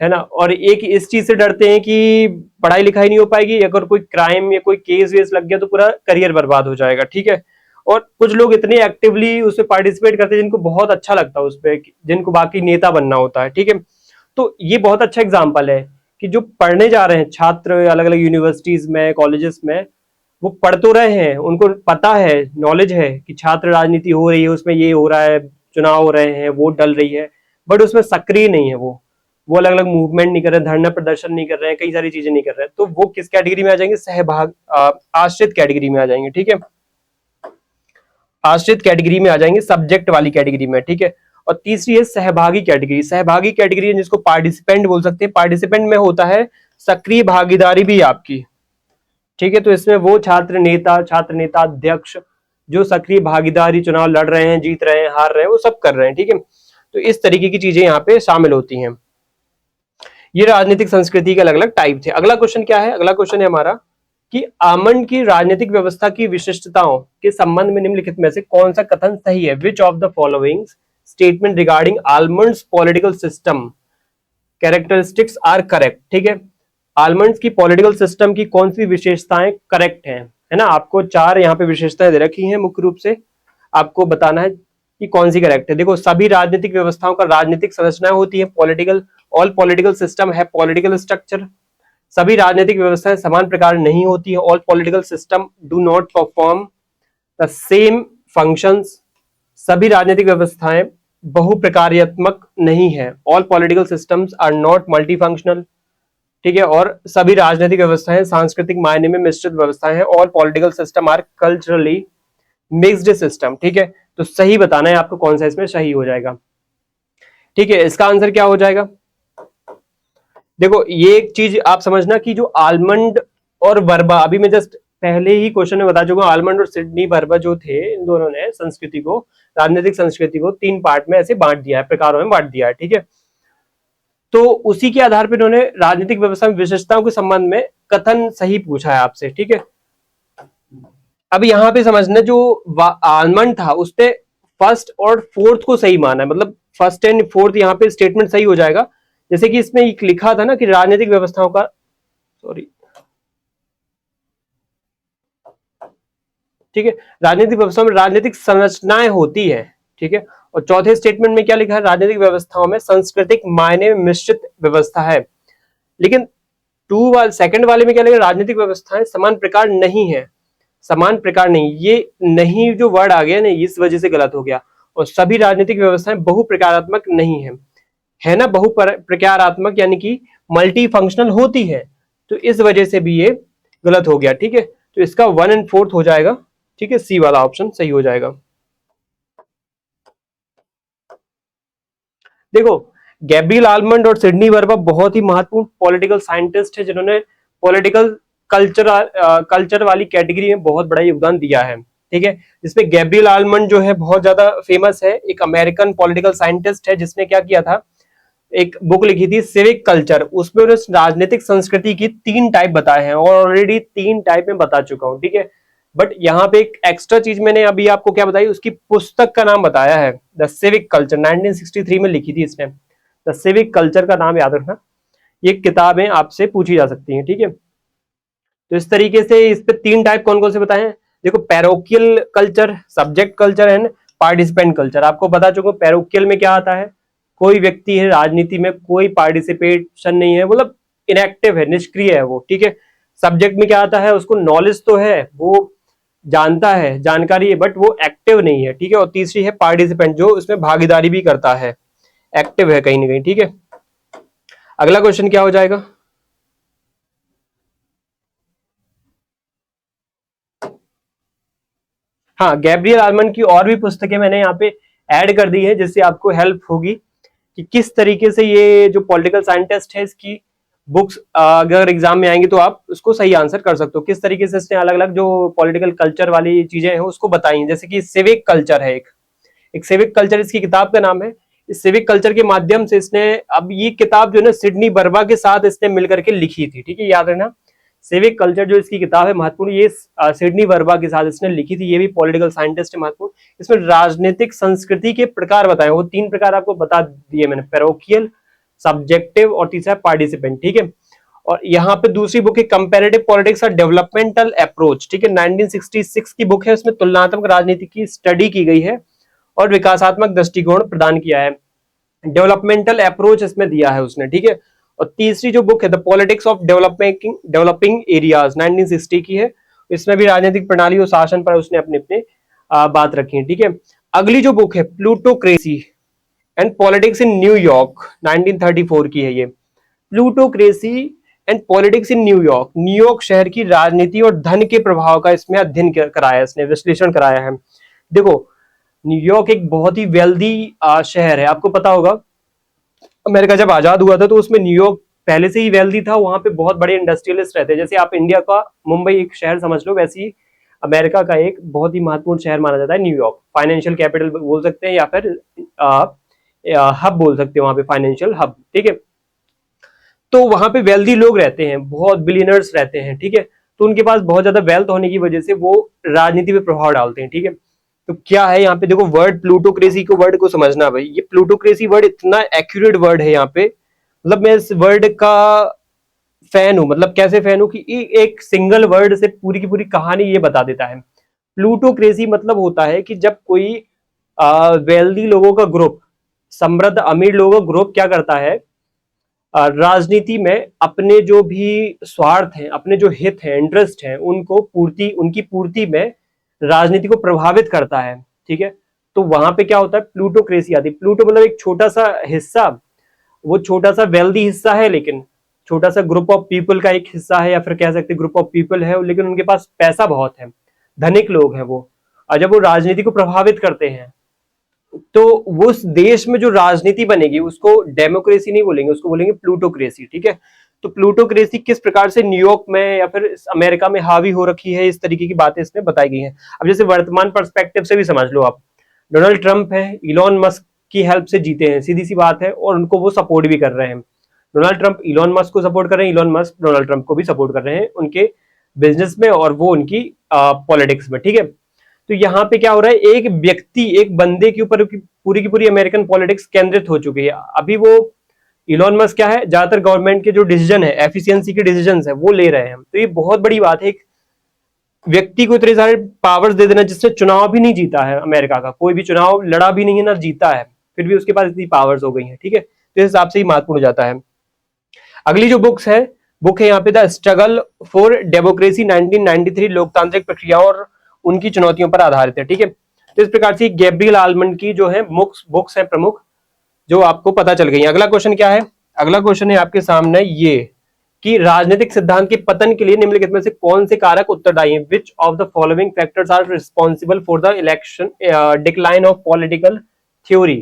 है ना, और एक इस चीज से डरते हैं कि पढ़ाई लिखाई नहीं हो पाएगी, अगर कोई क्राइम या कोई केस वेस लग गया तो पूरा करियर बर्बाद हो जाएगा, ठीक है। और कुछ लोग इतने एक्टिवली उसमें पार्टिसिपेट करते हैं जिनको बहुत अच्छा लगता है उसपे, जिनको बाकी नेता बनना होता है, ठीक है। तो ये बहुत अच्छा एग्जाम्पल है कि जो पढ़ने जा रहे हैं छात्र अलग अलग यूनिवर्सिटीज में, कॉलेजेस में, वो पढ़ तो रहे हैं, उनको पता है, नॉलेज है कि छात्र राजनीति हो रही है, उसमें ये हो रहा है, चुनाव हो रहे हैं, वोट डल रही है, बट उसमें सक्रिय नहीं है। वो अलग अलग मूवमेंट नहीं कर रहे, धरना प्रदर्शन नहीं कर रहे हैं, कई सारी चीजें नहीं कर रहे हैं। तो वो किस कैटेगरी में आ जाएंगे, सहभाग आश्रित कैटेगरी में आ जाएंगे, ठीक है, आश्रित कैटेगरी में आ जाएंगे, सब्जेक्ट वाली कैटेगरी में, ठीक है। और तीसरी है सहभागी कैटेगरी। सहभागी कैटेगरी है जिसको पार्टिसिपेंट बोल सकते हैं। पार्टिसिपेंट में होता है सक्रिय भागीदारी भी आपकी, ठीक है। तो इसमें वो छात्र नेता अध्यक्ष जो सक्रिय भागीदारी, चुनाव लड़ रहे हैं, जीत रहे हैं, हार रहे हैं, वो सब कर रहे हैं, ठीक है। तो इस तरीके की चीजें यहाँ पे शामिल होती हैं। ये राजनीतिक संस्कृति के अलग अलग टाइप थे। अगला क्वेश्चन क्या है, अगला क्वेश्चन है हमारा कि आलमंड की राजनीतिक व्यवस्था की विशिष्टताओं के संबंध में निम्नलिखित में से कौन सा कथन सही है। Which of the following statement regarding Almond's political system characteristics are correct, ठीक है। आलमंड्स की पॉलिटिकल सिस्टम की कौन सी विशेषताएं करेक्ट हैं, है ना। आपको चार यहाँ पे विशेषताएं दे रखी हैं, मुख्य रूप से आपको बताना है कि कौन सी करेक्ट है। देखो, सभी राजनीतिक व्यवस्थाओं का राजनीतिक संरचनाएं होती है, पॉलिटिकल, ऑल पॉलिटिकल सिस्टम है पॉलिटिकल स्ट्रक्चर। सभी राजनीतिक व्यवस्थाएं समान प्रकार नहीं होती है, all political system do not perform the same functions. सभी राजनीतिक व्यवस्थाएं बहुप्रकार्यात्मक नहीं है, all political systems are not multifunctional, ठीक है। और सभी राजनीतिक व्यवस्थाएं सांस्कृतिक मायने में मिश्रित व्यवस्थाएं हैं, all political system are culturally mixed system, ठीक है। तो सही बताना है आपको कौन सा इसमें सही हो जाएगा, ठीक है। इसका आंसर क्या हो जाएगा, देखो ये एक चीज आप समझना कि जो आलमंड और वर्बा, अभी मैं जस्ट पहले ही क्वेश्चन में बता चुका हूं, आलमंड और सिडनी वर्बा जो थे, इन दोनों ने संस्कृति को, राजनीतिक संस्कृति को तीन पार्ट में ऐसे बांट दिया है, प्रकारों में बांट दिया है, ठीक है। तो उसी के आधार पर इन्होंने राजनीतिक व्यवस्था में विशेषताओं के संबंध में कथन सही पूछा है आपसे, ठीक है। अब यहाँ पे समझना, जो आलमंड था उसने फर्स्ट और फोर्थ को सही माना है, मतलब फर्स्ट एंड फोर्थ यहाँ पे स्टेटमेंट सही हो जाएगा। जैसे कि इसमें एक लिखा था ना कि राजनीतिक व्यवस्थाओं का, सॉरी, ठीक है। राजनीतिक व्यवस्था में राजनीतिक संरचनाएं होती है, ठीक है। और चौथे स्टेटमेंट में क्या लिखा है, राजनीतिक व्यवस्थाओं में सांस्कृतिक मायने में मिश्रित व्यवस्था है। लेकिन सेकंड वाले में क्या लिखा है, राजनीतिक व्यवस्थाएं समान प्रकार नहीं है, समान प्रकार नहीं, ये नहीं जो वर्ड आ गया ना, इस वजह से गलत हो गया। और सभी राजनीतिक व्यवस्थाएं बहुप्रकारात्मक नहीं है ना, बहुप्रकारात्मक यानी कि मल्टी फंक्शनल होती है, तो इस वजह से भी ये गलत हो गया, ठीक है। तो इसका 1/4 हो जाएगा, ठीक है, सी वाला ऑप्शन सही हो जाएगा। देखो, गैब्रियल आलमंड और सिडनी वर्मा बहुत ही महत्वपूर्ण पॉलिटिकल साइंटिस्ट है, जिन्होंने पॉलिटिकल कल्चर वाली कैटेगरी में बहुत बड़ा योगदान दिया है, ठीक है। जिसमें गैब्रियल आलमंड जो है बहुत ज्यादा फेमस है, एक अमेरिकन पॉलिटिकल साइंटिस्ट है, जिसने क्या किया था, एक बुक लिखी थी सिविक कल्चर, उसमें उन्होंने राजनीतिक संस्कृति की 3 टाइप बताए हैं, और ऑलरेडी 3 टाइप में बता चुका हूं, ठीक है। बट यहाँ पे एक एक्स्ट्रा चीज मैंने अभी आपको क्या बताई, उसकी पुस्तक का नाम बताया है, द सिविक कल्चर, 1963 में लिखी थी इसने। द सिविक कल्चर का नाम याद रखना, ये किताबें आपसे पूछी जा सकती हैं, ठीक है। तो इस तरीके से इस पे 3 टाइप कौन कौन से बताए हैं, देखो, parochial culture, subject culture and participant culture. आपको बता चुका हूं पैरोकियल में क्या आता है, कोई व्यक्ति है राजनीति में कोई पार्टिसिपेशन नहीं है, मतलब इनएक्टिव है, निष्क्रिय है वो, ठीक है। सब्जेक्ट में क्या आता है, उसको नॉलेज तो है, वो जानता है, जानकारी है, बट वो एक्टिव नहीं है, ठीक है। और तीसरी है पार्टिसिपेंट, जो उसमें भागीदारी भी करता है, एक्टिव है कहीं ना कहीं, ठीक है। अगला क्वेश्चन क्या हो जाएगा, हाँ, गैब्रियल आलमंड की और भी पुस्तकें मैंने यहाँ पे ऐड कर दी है, जिससे आपको हेल्प होगी कि किस तरीके से ये जो पॉलिटिकल साइंटिस्ट है, इसकी बुक्स अगर एग्जाम में आएंगी तो आप उसको सही आंसर कर सकते हो, किस तरीके से इसने अलग अलग जो पॉलिटिकल कल्चर वाली चीजें हैं उसको बताई हैं। जैसे कि सिविक कल्चर है, एक सिविक कल्चर इसकी किताब का नाम है। इस सिविक कल्चर के माध्यम से इसने, अब ये किताब जो है ना सिडनी बर्मा के साथ इसने मिलकर के लिखी थी, ठीक है, याद रखना। सिविक कल्चर जो इसकी किताब है महत्वपूर्ण, ये सिडनी वर्मा के साथ इसने लिखी थी, ये भी पॉलिटिकल साइंटिस्ट है महत्वपूर्ण। इसमें राजनीतिक संस्कृति के प्रकार बताए, वो 3 प्रकार आपको बता दिए मैंने, पैरोकियल, सब्जेक्टिव और तीसरा पार्टिसिपेंट, ठीक है। और यहाँ पे दूसरी बुक है कंपैरेटिव पॉलिटिक्स और डेवलपमेंटल अप्रोच, ठीक है, 1966 की बुक है, उसमें तुलनात्मक राजनीति की स्टडी की गई है और विकासात्मक दृष्टिकोण प्रदान किया है, डेवलपमेंटल अप्रोच इसमें दिया है उसने, ठीक है। और तीसरी जो बुक है the politics of developing areas, 1960 की है, इसमें भी राजनीतिक प्रणाली और शासन पर उसने अपने अपने बात रखी है, ठीक है। अगली जो बुक है plutocracy and politics in New York, 1934 की है ये, plutocracy and politics in New York, New York शहर की राजनीति और धन के प्रभाव का इसमें अध्ययन कराया है, इसने विश्लेषण कराया है। देखो, न्यूयॉर्क एक बहुत ही वेल्दी शहर है, आपको पता होगा अमेरिका जब आजाद हुआ था तो उसमें न्यूयॉर्क पहले से ही वेल्दी था, वहां पे बहुत बड़े इंडस्ट्रियलिस्ट रहते हैं, जैसे आप इंडिया का मुंबई एक शहर समझ लो, वैसे ही अमेरिका का एक बहुत ही महत्वपूर्ण शहर माना जाता है न्यूयॉर्क, फाइनेंशियल कैपिटल बोल सकते हैं या फिर हब बोल सकते हैं, वहां पे फाइनेंशियल हब, ठीक है। तो वहां पे वेल्दी लोग रहते हैं, बहुत बिलियनर्स रहते हैं, ठीक है। तो उनके पास बहुत ज्यादा वेल्थ होने की वजह से वो राजनीति पे प्रभाव डालते हैं, ठीक है। तो क्या है यहाँ पे, देखो, वर्ड प्लूटोक्रेसी को, वर्ड को समझना भाई, ये प्लूटोक्रेसी वर्ड इतना एक्यूरेट वर्ड है यहाँ पे, मतलब मैं इस वर्ड का फैन हूं, मतलब कैसे फैन हूं कि एक सिंगल वर्ड से पूरी की पूरी कहानी ये बता देता है। प्लूटोक्रेसी मतलब होता है कि जब कोई वेल्दी लोगों का ग्रुप, समृद्ध अमीर लोगों का ग्रुप क्या करता है, राजनीति में अपने जो भी स्वार्थ हैं, अपने जो हित हैं, इंटरेस्ट हैं, उनकी पूर्ति में राजनीति को प्रभावित करता है, ठीक है। तो वहां पे क्या होता है, प्लूटोक्रेसी आती है। प्लूटो मतलब एक छोटा सा हिस्सा, वो छोटा सा वेल्दी हिस्सा है, लेकिन छोटा सा ग्रुप ऑफ पीपल का एक हिस्सा है, या फिर कह सकते ग्रुप ऑफ पीपल है, लेकिन उनके पास पैसा बहुत है, धनिक लोग हैं वो, और जब वो राजनीति को प्रभावित करते हैं तो उस देश में जो राजनीति बनेगी उसको डेमोक्रेसी नहीं बोलेंगे, उसको बोलेंगे प्लूटोक्रेसी, ठीक है। तो प्लूटोक्रेसी किस प्रकार से न्यूयॉर्क में या फिर अमेरिका में हावी हो रखी है, इस तरीके की बातें इसमें बताई गई हैं। अब जैसे वर्तमान पर्सपेक्टिव से भी समझ लो आप, डोनाल्ड ट्रंप है, इलॉन मस्क की हेल्प से जीते हैं, सीधी सी बात है, और उनको वो सपोर्ट भी कर रहे हैं। डोनाल्ड ट्रंप इलॉन मस्क को सपोर्ट कर रहे हैं, इलॉन मस्क डोनाल्ड ट्रंप को भी सपोर्ट कर रहे हैं उनके बिजनेस में और वो उनकी पॉलिटिक्स में, ठीक है। तो यहाँ पे क्या हो रहा है, एक व्यक्ति, एक बंदे के ऊपर पूरी की पूरी अमेरिकन पॉलिटिक्स केंद्रित हो चुकी है। अभी वो इलॉन मस्क क्या है, ज्यादातर गवर्नमेंट के जो डिसीजन है, एफिशिएंसी के डिसीजन है, वो ले रहे हैं। तो ये बहुत बड़ी बात है, एक व्यक्ति को इतने सारे पावर्स दे देना जिसने चुनाव भी नहीं जीता है, अमेरिका का कोई भी चुनाव लड़ा भी नहीं है ना जीता है, फिर भी उसके पास इतनी पावर्स हो गई है, ठीक है, तो इस हिसाब से ही महत्वपूर्ण हो जाता है। अगली जो बुक है यहाँ पे द स्ट्रगल फॉर डेमोक्रेसी 1993, लोकतांत्रिक प्रक्रियाओं और उनकी चुनौतियों पर आधारित है, ठीक है। तो इस प्रकार से गैब्रियल आल्मंड की जो है बुक्स है प्रमुख, जो आपको पता चल गई। अगला क्वेश्चन क्या है? अगला क्वेश्चन है आपके सामने ये कि राजनीतिक सिद्धांत के पतन के लिए निम्नलिखित में से कौन से कारक उत्तरदायी हैं? Which of the following factors are responsible for the election decline of political theory?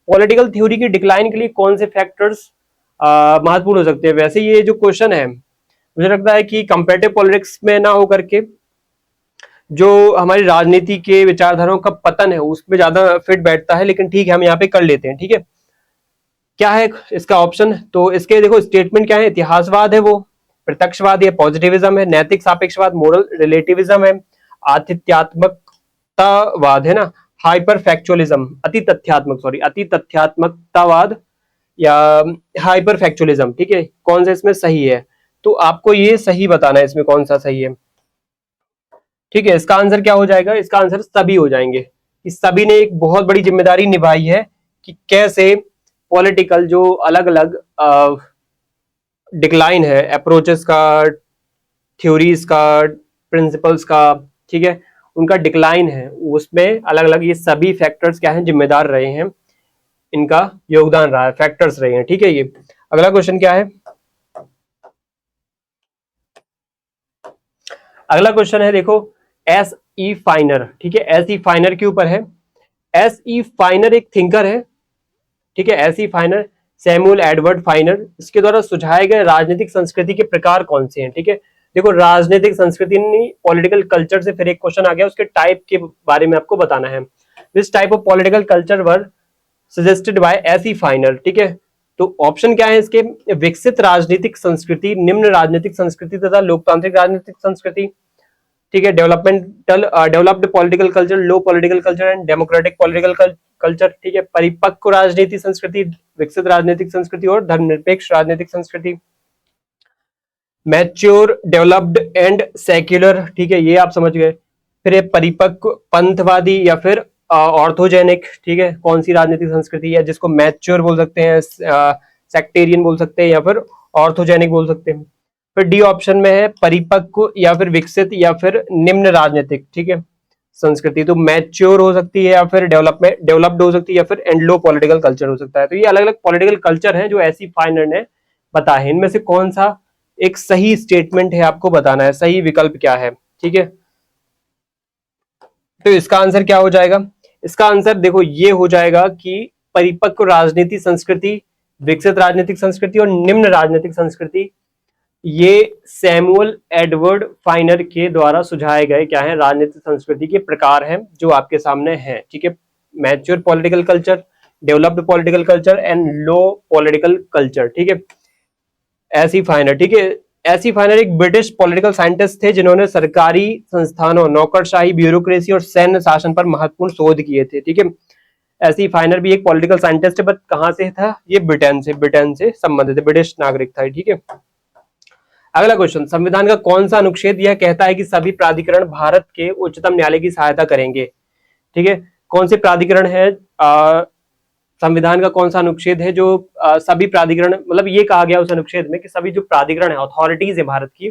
Political theory की डिक्लाइन के लिए कौन से फैक्टर्स महत्वपूर्ण हो सकते हैं? वैसे ये जो क्वेश्चन है मुझे लगता है कि कंपेरेटिव पॉलिटिक्स में ना हो करके जो हमारी राजनीति के विचारधाराओं का पतन है उसमें ज्यादा फिट बैठता है, लेकिन ठीक है हम यहाँ पे कर लेते हैं, ठीक है। क्या है इसका ऑप्शन? तो इसके देखो स्टेटमेंट क्या है, इतिहासवाद है, वो प्रत्यक्षवाद है, पॉजिटिविज्म है, नैतिक सापेक्षवाद, मोरल रिलेटिविज्म है, आतिथ्यात्मकतावाद है ना, हाइपर फैक्चुअलिज्म, अति तथ्यात्मकतावाद या हाइपर फैक्चुअलिज्म, ठीक है, कौन सा इसमें सही है? तो आपको ये सही बताना है इसमें कौन सा सही है, ठीक है। इसका आंसर क्या हो जाएगा? इसका आंसर सभी हो जाएंगे। इस सभी ने एक बहुत बड़ी जिम्मेदारी निभाई है कि कैसे पॉलिटिकल जो अलग अलग डिक्लाइन है अप्रोचेस का, थ्योरीज का, प्रिंसिपल्स का, ठीक है, उनका डिक्लाइन है, उसमें अलग अलग ये सभी फैक्टर्स क्या हैं, जिम्मेदार रहे हैं, इनका योगदान रहा है, फैक्टर्स रहे हैं, ठीक है। ये अगला क्वेश्चन क्या है? अगला क्वेश्चन है देखो एस ई फाइनर, ठीक है, एस ई फाइनर के ऊपर है। एस ई फाइनर एक थिंकर है, ठीक है, एस ई फाइनर, सैमुअल एडवर्ड फाइनर, इसके द्वारा सुझाए गए राजनीतिक संस्कृति के प्रकार कौन से हैं? ठीक है, देखो राजनीतिक संस्कृति पॉलिटिकल कल्चर से फिर एक क्वेश्चन आ गया, उसके टाइप के बारे में आपको बताना है। This type of political culture were suggested by S E फाइनर, ठीक है। तो ऑप्शन क्या है इसके? विकसित राजनीतिक संस्कृति, निम्न राजनीतिक संस्कृति तथा लोकतांत्रिक राजनीतिक संस्कृति, ठीक है, developed political culture, low political culture and democratic political culture, ठीक है, परिपक्व राजनीति संस्कृति, विकसित राजनीतिक संस्कृति और धर्मनिरपेक्ष राजनीतिक संस्कृति, मैच्योर डेवलप्ड एंड सेक्युलर, ठीक है, ये आप समझ गए। फिर ये परिपक्व पंथवादी या फिर ऑर्थोजेनिक, ठीक है, कौन सी राजनीतिक संस्कृति है जिसको मैच्योर बोल सकते हैं, सेक्टेरियन बोल सकते हैं या फिर ऑर्थोजेनिक बोल सकते हैं। फिर डी ऑप्शन में है परिपक्व या फिर विकसित या फिर निम्न राजनीतिक, ठीक है, संस्कृति। तो मैच्योर हो सकती है या फिर डेवलप्ड हो सकती है या फिर एंड लो पॉलिटिकल कल्चर हो सकता है। तो ये अलग अलग पॉलिटिकल कल्चर हैं जो ऐसी फाइनर ने बताए हैं, इनमें से कौन सा एक सही स्टेटमेंट है आपको बताना है, सही विकल्प क्या है, ठीक है। तो इसका आंसर क्या हो जाएगा? इसका आंसर देखो ये हो जाएगा कि परिपक्व राजनीति संस्कृति, विकसित राजनीतिक संस्कृति और निम्न राजनीतिक संस्कृति, ये सैमुअल एडवर्ड फाइनर के द्वारा सुझाए गए क्या है, राजनीतिक संस्कृति के प्रकार हैं जो आपके सामने हैं, ठीक है। Mature political culture, developed political culture and low political culture, ठीक है, एसी फाइनर, ठीक है। एसी फाइनर एक ब्रिटिश पॉलिटिकल साइंटिस्ट थे जिन्होंने सरकारी संस्थानों, नौकरशाही, ब्यूरोक्रेसी और सैन्य शासन पर महत्वपूर्ण शोध किए थे, ठीक है। एसी फाइनर भी एक पॉलिटिकल साइंटिस्ट है, बट कहां से था ये? ब्रिटेन से संबंधित है, ब्रिटिश नागरिक था, ठीक है। अगला क्वेश्चन, संविधान का कौन सा अनुच्छेद यह कहता है कि सभी प्राधिकरण भारत के उच्चतम न्यायालय की सहायता करेंगे? ठीक है, कौन से प्राधिकरण है, संविधान का कौन सा अनुच्छेद है जो सभी प्राधिकरण, मतलब ये कहा गया उस अनुच्छेद में कि सभी जो प्राधिकरण है, अथॉरिटीज है भारत की,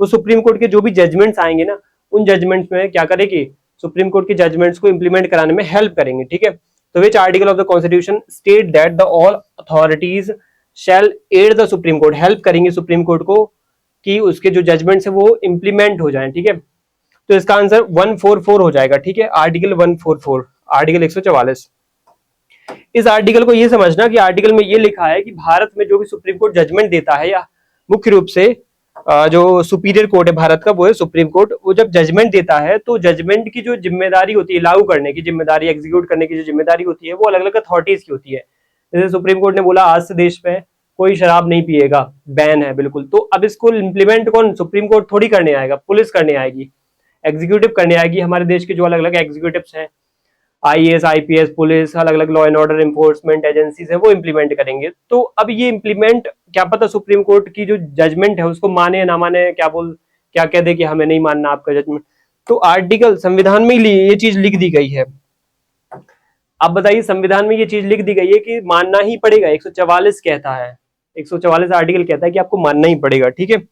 वो सुप्रीम कोर्ट के जो भी जजमेंट्स आएंगे ना, उन जजमेंट्स में क्या करेगी? सुप्रीम कोर्ट के जजमेंट्स को इंप्लीमेंट कराने में हेल्प करेंगे, ठीक है। तो which article of the constitution state that the all authorities shall aid the supreme court, help करेंगे सुप्रीम कोर्ट को कि उसके जो जजमेंट्स है वो इंप्लीमेंट हो जाएं, ठीक है। तो इसका आंसर 144 हो जाएगा, ठीक है, आर्टिकल 144, आर्टिकल 144। इस आर्टिकल को ये समझना कि आर्टिकल में ये लिखा है कि भारत में जो भी सुप्रीम कोर्ट जजमेंट देता है, या मुख्य रूप से जो सुपीरियर कोर्ट है भारत का वो है सुप्रीम कोर्ट, वो जब जजमेंट देता है तो जजमेंट की जो जिम्मेदारी होती है, लागू करने की जिम्मेदारी, एग्जीक्यूट करने की जो जिम्मेदारी होती है, वो अलग अलग अथॉरिटीज की होती है। जैसे सुप्रीम कोर्ट ने बोला आज से देश में कोई शराब नहीं पिएगा, बैन है बिल्कुल, तो अब इसको इम्प्लीमेंट कौन? सुप्रीम कोर्ट थोड़ी करने आएगा, पुलिस करने आएगी, एग्जीक्यूटिव करने आएगी। हमारे देश के जो अलग अलग एग्जीक्यूटिव्स हैं, आईएएस, आईपीएस, पुलिस, अलग अलग law and order enforcement agencies है, वो इम्प्लीमेंट करेंगे। तो अब ये इम्प्लीमेंट, क्या पता सुप्रीम कोर्ट की जो जजमेंट है उसको माने ना माने, क्या कह दे कि हमें नहीं मानना आपका जजमेंट, तो आर्टिकल संविधान में ही ये चीज लिख दी गई है। अब बताइए संविधान में ये चीज लिख दी गई है कि मानना ही पड़ेगा, 144 कहता है, 144 आर्टिकल कहता है कि आपको मानना ही पड़ेगा, ठीक है।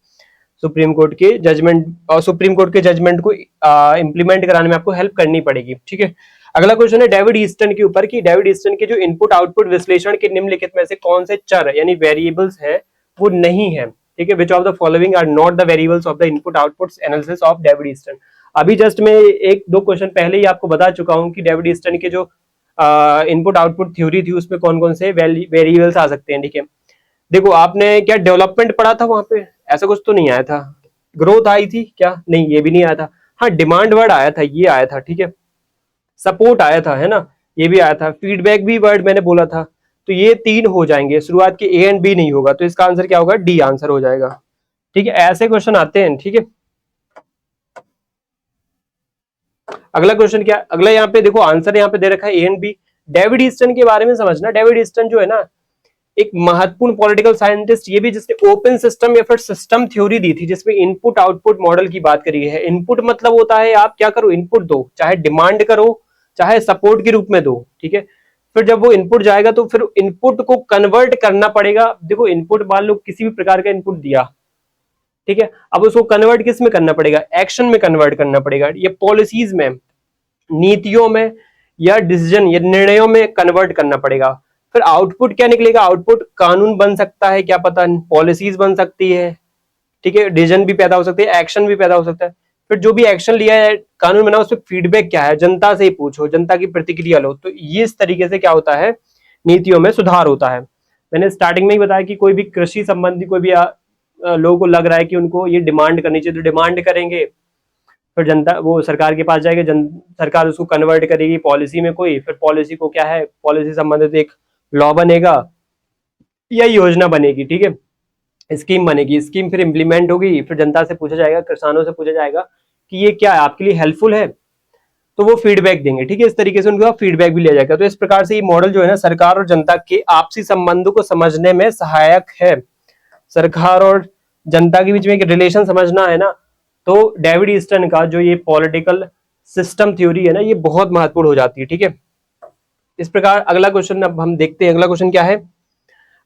सुप्रीम कोर्ट के जजमेंट और सुप्रीम कोर्ट के जजमेंट को इंप्लीमेंट कराने में आपको हेल्प करनी पड़ेगी, ठीक है। अगला क्वेश्चन है डेविड ईस्टन के ऊपर कि डेविड ईस्टन के जो इनपुट आउटपुट विश्लेषण के निम्नलिखित में से कौन से चर यानी वेरिएबल्स है वो नहीं है, ठीक है। Which of the following are not the variables of the input output analysis of David Easton. अभी जस्ट मैं एक दो क्वेश्चन पहले ही आपको बता चुका हूं कि डेविड ईस्टन के जो इनपुट आउटपुट थ्योरी थी उसमें कौन कौन से वेरिएबल्स आ सकते हैं, ठीक है। देखो आपने क्या डेवलपमेंट पढ़ा था वहां पे, ऐसा कुछ तो नहीं आया था। ग्रोथ आई थी क्या, नहीं ये भी नहीं आया था। हाँ डिमांड वर्ड आया था, ये आया था, ठीक है। सपोर्ट आया था, है ना, ये भी आया था। फीडबैक भी वर्ड मैंने बोला था। तो ये तीन हो जाएंगे, शुरुआत के ए एंड बी नहीं होगा, तो इसका आंसर क्या होगा, डी आंसर हो जाएगा, ठीक है। ऐसे क्वेश्चन आते हैं, ठीक है। अगला क्वेश्चन क्या, अगला यहाँ पे देखो आंसर यहाँ पे दे रखा है A and B. David Easton के बारे में समझना, डेविड ईस्टन जो है ना एक महत्वपूर्ण पॉलिटिकल साइंटिस्ट, ये भी जिसने ओपन सिस्टम या फिर सिस्टम थ्योरी दी थी जिसमें इनपुट आउटपुट मॉडल की बात करी है। इनपुट मतलब होता है आप क्या करो, इनपुट दो, चाहे डिमांड करो चाहे सपोर्ट के रूप में दो, ठीक है। फिर जब वो इनपुट जाएगा तो फिर इनपुट को कन्वर्ट करना पड़ेगा। देखो इनपुट मान लो किसी भी प्रकार का इनपुट दिया, ठीक है, अब उसको कन्वर्ट किस में करना पड़ेगा, एक्शन में कन्वर्ट करना पड़ेगा, ये पॉलिसीज में, नीतियों में या डिसीजन या निर्णयों में कन्वर्ट करना पड़ेगा। फिर आउटपुट क्या निकलेगा, आउटपुट कानून बन सकता है, क्या पता पॉलिसीज बन सकती है, ठीक है, डिसीजन भी पैदा हो सकते हैं, एक्शन भी पैदा हो सकता है। फिर जो भी एक्शन लिया है कानून बना उसमें फीडबैक क्या है, जनता से ही पूछो, जनता की प्रतिक्रिया लो। तो ये इस तरीके से क्या होता है, नीतियों में सुधार होता है। मैंने स्टार्टिंग में ही बताया कि कोई भी कृषि संबंधी कोई भी लोगों को लग रहा है कि उनको ये डिमांड करनी चाहिए तो डिमांड करेंगे, फिर जनता वो सरकार के पास जाएगी, सरकार उसको कन्वर्ट करेगी पॉलिसी में कोई, फिर पॉलिसी को क्या है, पॉलिसी संबंधित एक लॉ बनेगा या योजना बनेगी, ठीक है, स्कीम बनेगी, स्कीम फिर इंप्लीमेंट होगी, फिर जनता से पूछा जाएगा, किसानों से पूछा जाएगा कि ये क्या है आपके लिए हेल्पफुल है, तो वो फीडबैक देंगे, ठीक है। इस तरीके से उनका फीडबैक भी लिया जाएगा। तो इस प्रकार से ये मॉडल जो है ना सरकार और जनता के आपसी संबंधों को समझने में सहायक है। सरकार और जनता के बीच में एक रिलेशन समझना है ना, तो डेविड ईस्टन का जो ये पॉलिटिकल सिस्टम थ्योरी है ना ये बहुत महत्वपूर्ण हो जाती है, ठीक है। इस प्रकार अगला क्वेश्चन अब हम देखते हैं, अगला क्वेश्चन क्या है,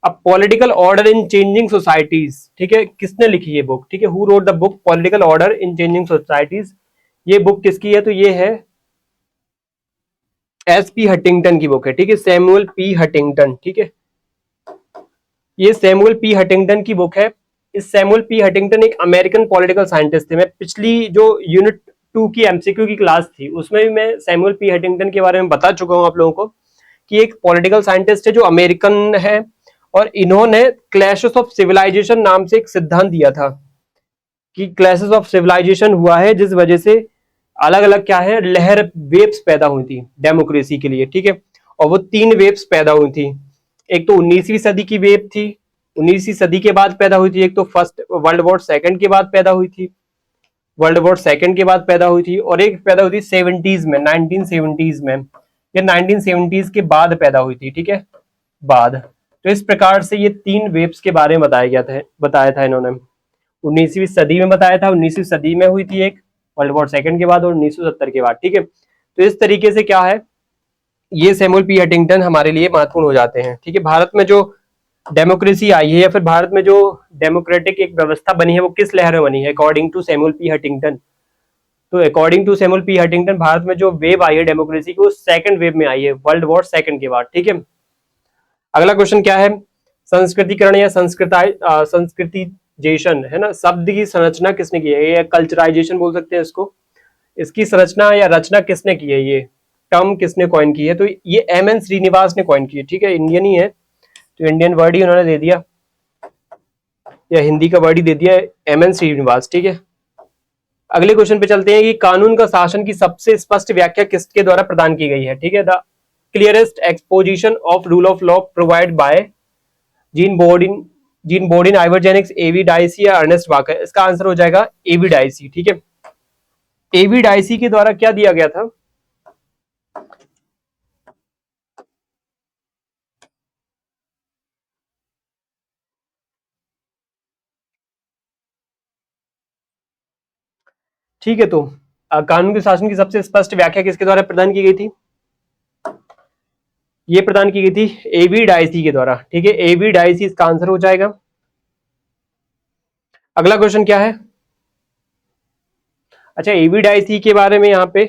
अब political order in changing societies, ठीक है, किसने लिखी ये बुक, ठीक है, who wrote the book political order in changing societies. ये बुक किसकी है, तो ये है एस पी हटिंगटन की बुक है, ठीक है, सैमुअल पी हटिंगटन, ठीक है, ये सैमुअल पी हटिंगटन की बुक है। इस सैमुअल पी हटिंगटन एक अमेरिकन पॉलिटिकल साइंटिस्ट थे। मैं पिछली जो यूनिट 2 की एमसीक्यू की क्लास थी उसमें भी मैं सैमुअल पी हटिंगटन के बारे में बता चुका हूं आप लोगों को कि एक पॉलिटिकल साइंटिस्ट है जो अमेरिकन है, और इन्होंने क्लैशेस ऑफ सिविलाइजेशन नाम से एक सिद्धांत दिया था कि क्लैशेस ऑफ सिविलाइजेशन हुआ है जिस वजह से अलग अलग क्या है लहर वेव्स पैदा हुई थी डेमोक्रेसी के लिए, ठीक है। और वो तीन वेव्स पैदा हुई थी, एक तो 19वीं सदी की वेव थी, 19वीं सदी के बाद पैदा हुई थी, एक तो फर्स्ट वर्ल्ड वॉर सेकंड के बाद पैदा हुई थी, वर्ल्ड वॉर सेकंड के बाद पैदा हुई थी, और एक पैदा हुई थी 70s में, 1970s में, या 1970s के बाद पैदा हुई थी, ठीक है, बाद। तो इस प्रकार से ये तीन वेव्स के बारे में बताया था इन्होंने। 19वीं सदी में बताया था, 19वीं सदी में हुई थी एक, वर्ल्ड वॉर सेकंड के बाद और 1970 के बाद, ठीक है। तो इस तरीके से क्या है, ये सैमुअल पी हटिंगटन हमारे लिए महत्वपूर्ण हो जाते हैं, ठीक है। भारत में जो डेमोक्रेसी आई है या फिर भारत में जो डेमोक्रेटिक एक व्यवस्था बनी है वो किस लहर में बनी है, according to Samuel P Huntington. तो according to Samuel P Huntington Bharat में जो वेव आई है डेमोक्रेसी की वो सेकंड वेव में आई है, वर्ल्ड वॉर सेकंड के बाद, ठीक है। अगला क्वेश्चन क्या है, संस्कृतिकरण या संस्कृतिजेशन है ना, शब्द की संरचना किसने की है, ये कल्चराइजेशन बोल सकते हैं इसको। इसकी संरचना या रचना किसने की है, ये टर्म किसने कॉइन की है, तो ये एम एन श्रीनिवास ने कॉइन की है, ठीक है, इंडियन ही है तो इंडियन वर्ड ही उन्होंने दे दिया या हिंदी का वर्ड ही दे दिया, एम एन श्रीनिवास, ठीक है। अगले क्वेश्चन पे चलते हैं कि कानून का शासन की सबसे स्पष्ट व्याख्या किसके द्वारा प्रदान की गई है, ठीक है, the clearest exposition of rule of law provide by Jean Bodin Ivor Jennings, A V Dicey या अर्नेस्ट वाकर। इसका आंसर हो जाएगा एवी डाइसी, ठीक है। एवी डाइसी के द्वारा क्या दिया गया था, ठीक है। तो कानून के शासन की सबसे स्पष्ट व्याख्या किसके द्वारा प्रदान की गई थी? ये प्रदान की गई थी एबी डाइसी के द्वारा। ठीक है, एबी डाइसी इसका आंसर हो जाएगा। अगला क्वेश्चन क्या है? अच्छा, एबी डाइसी के बारे में यहाँ पे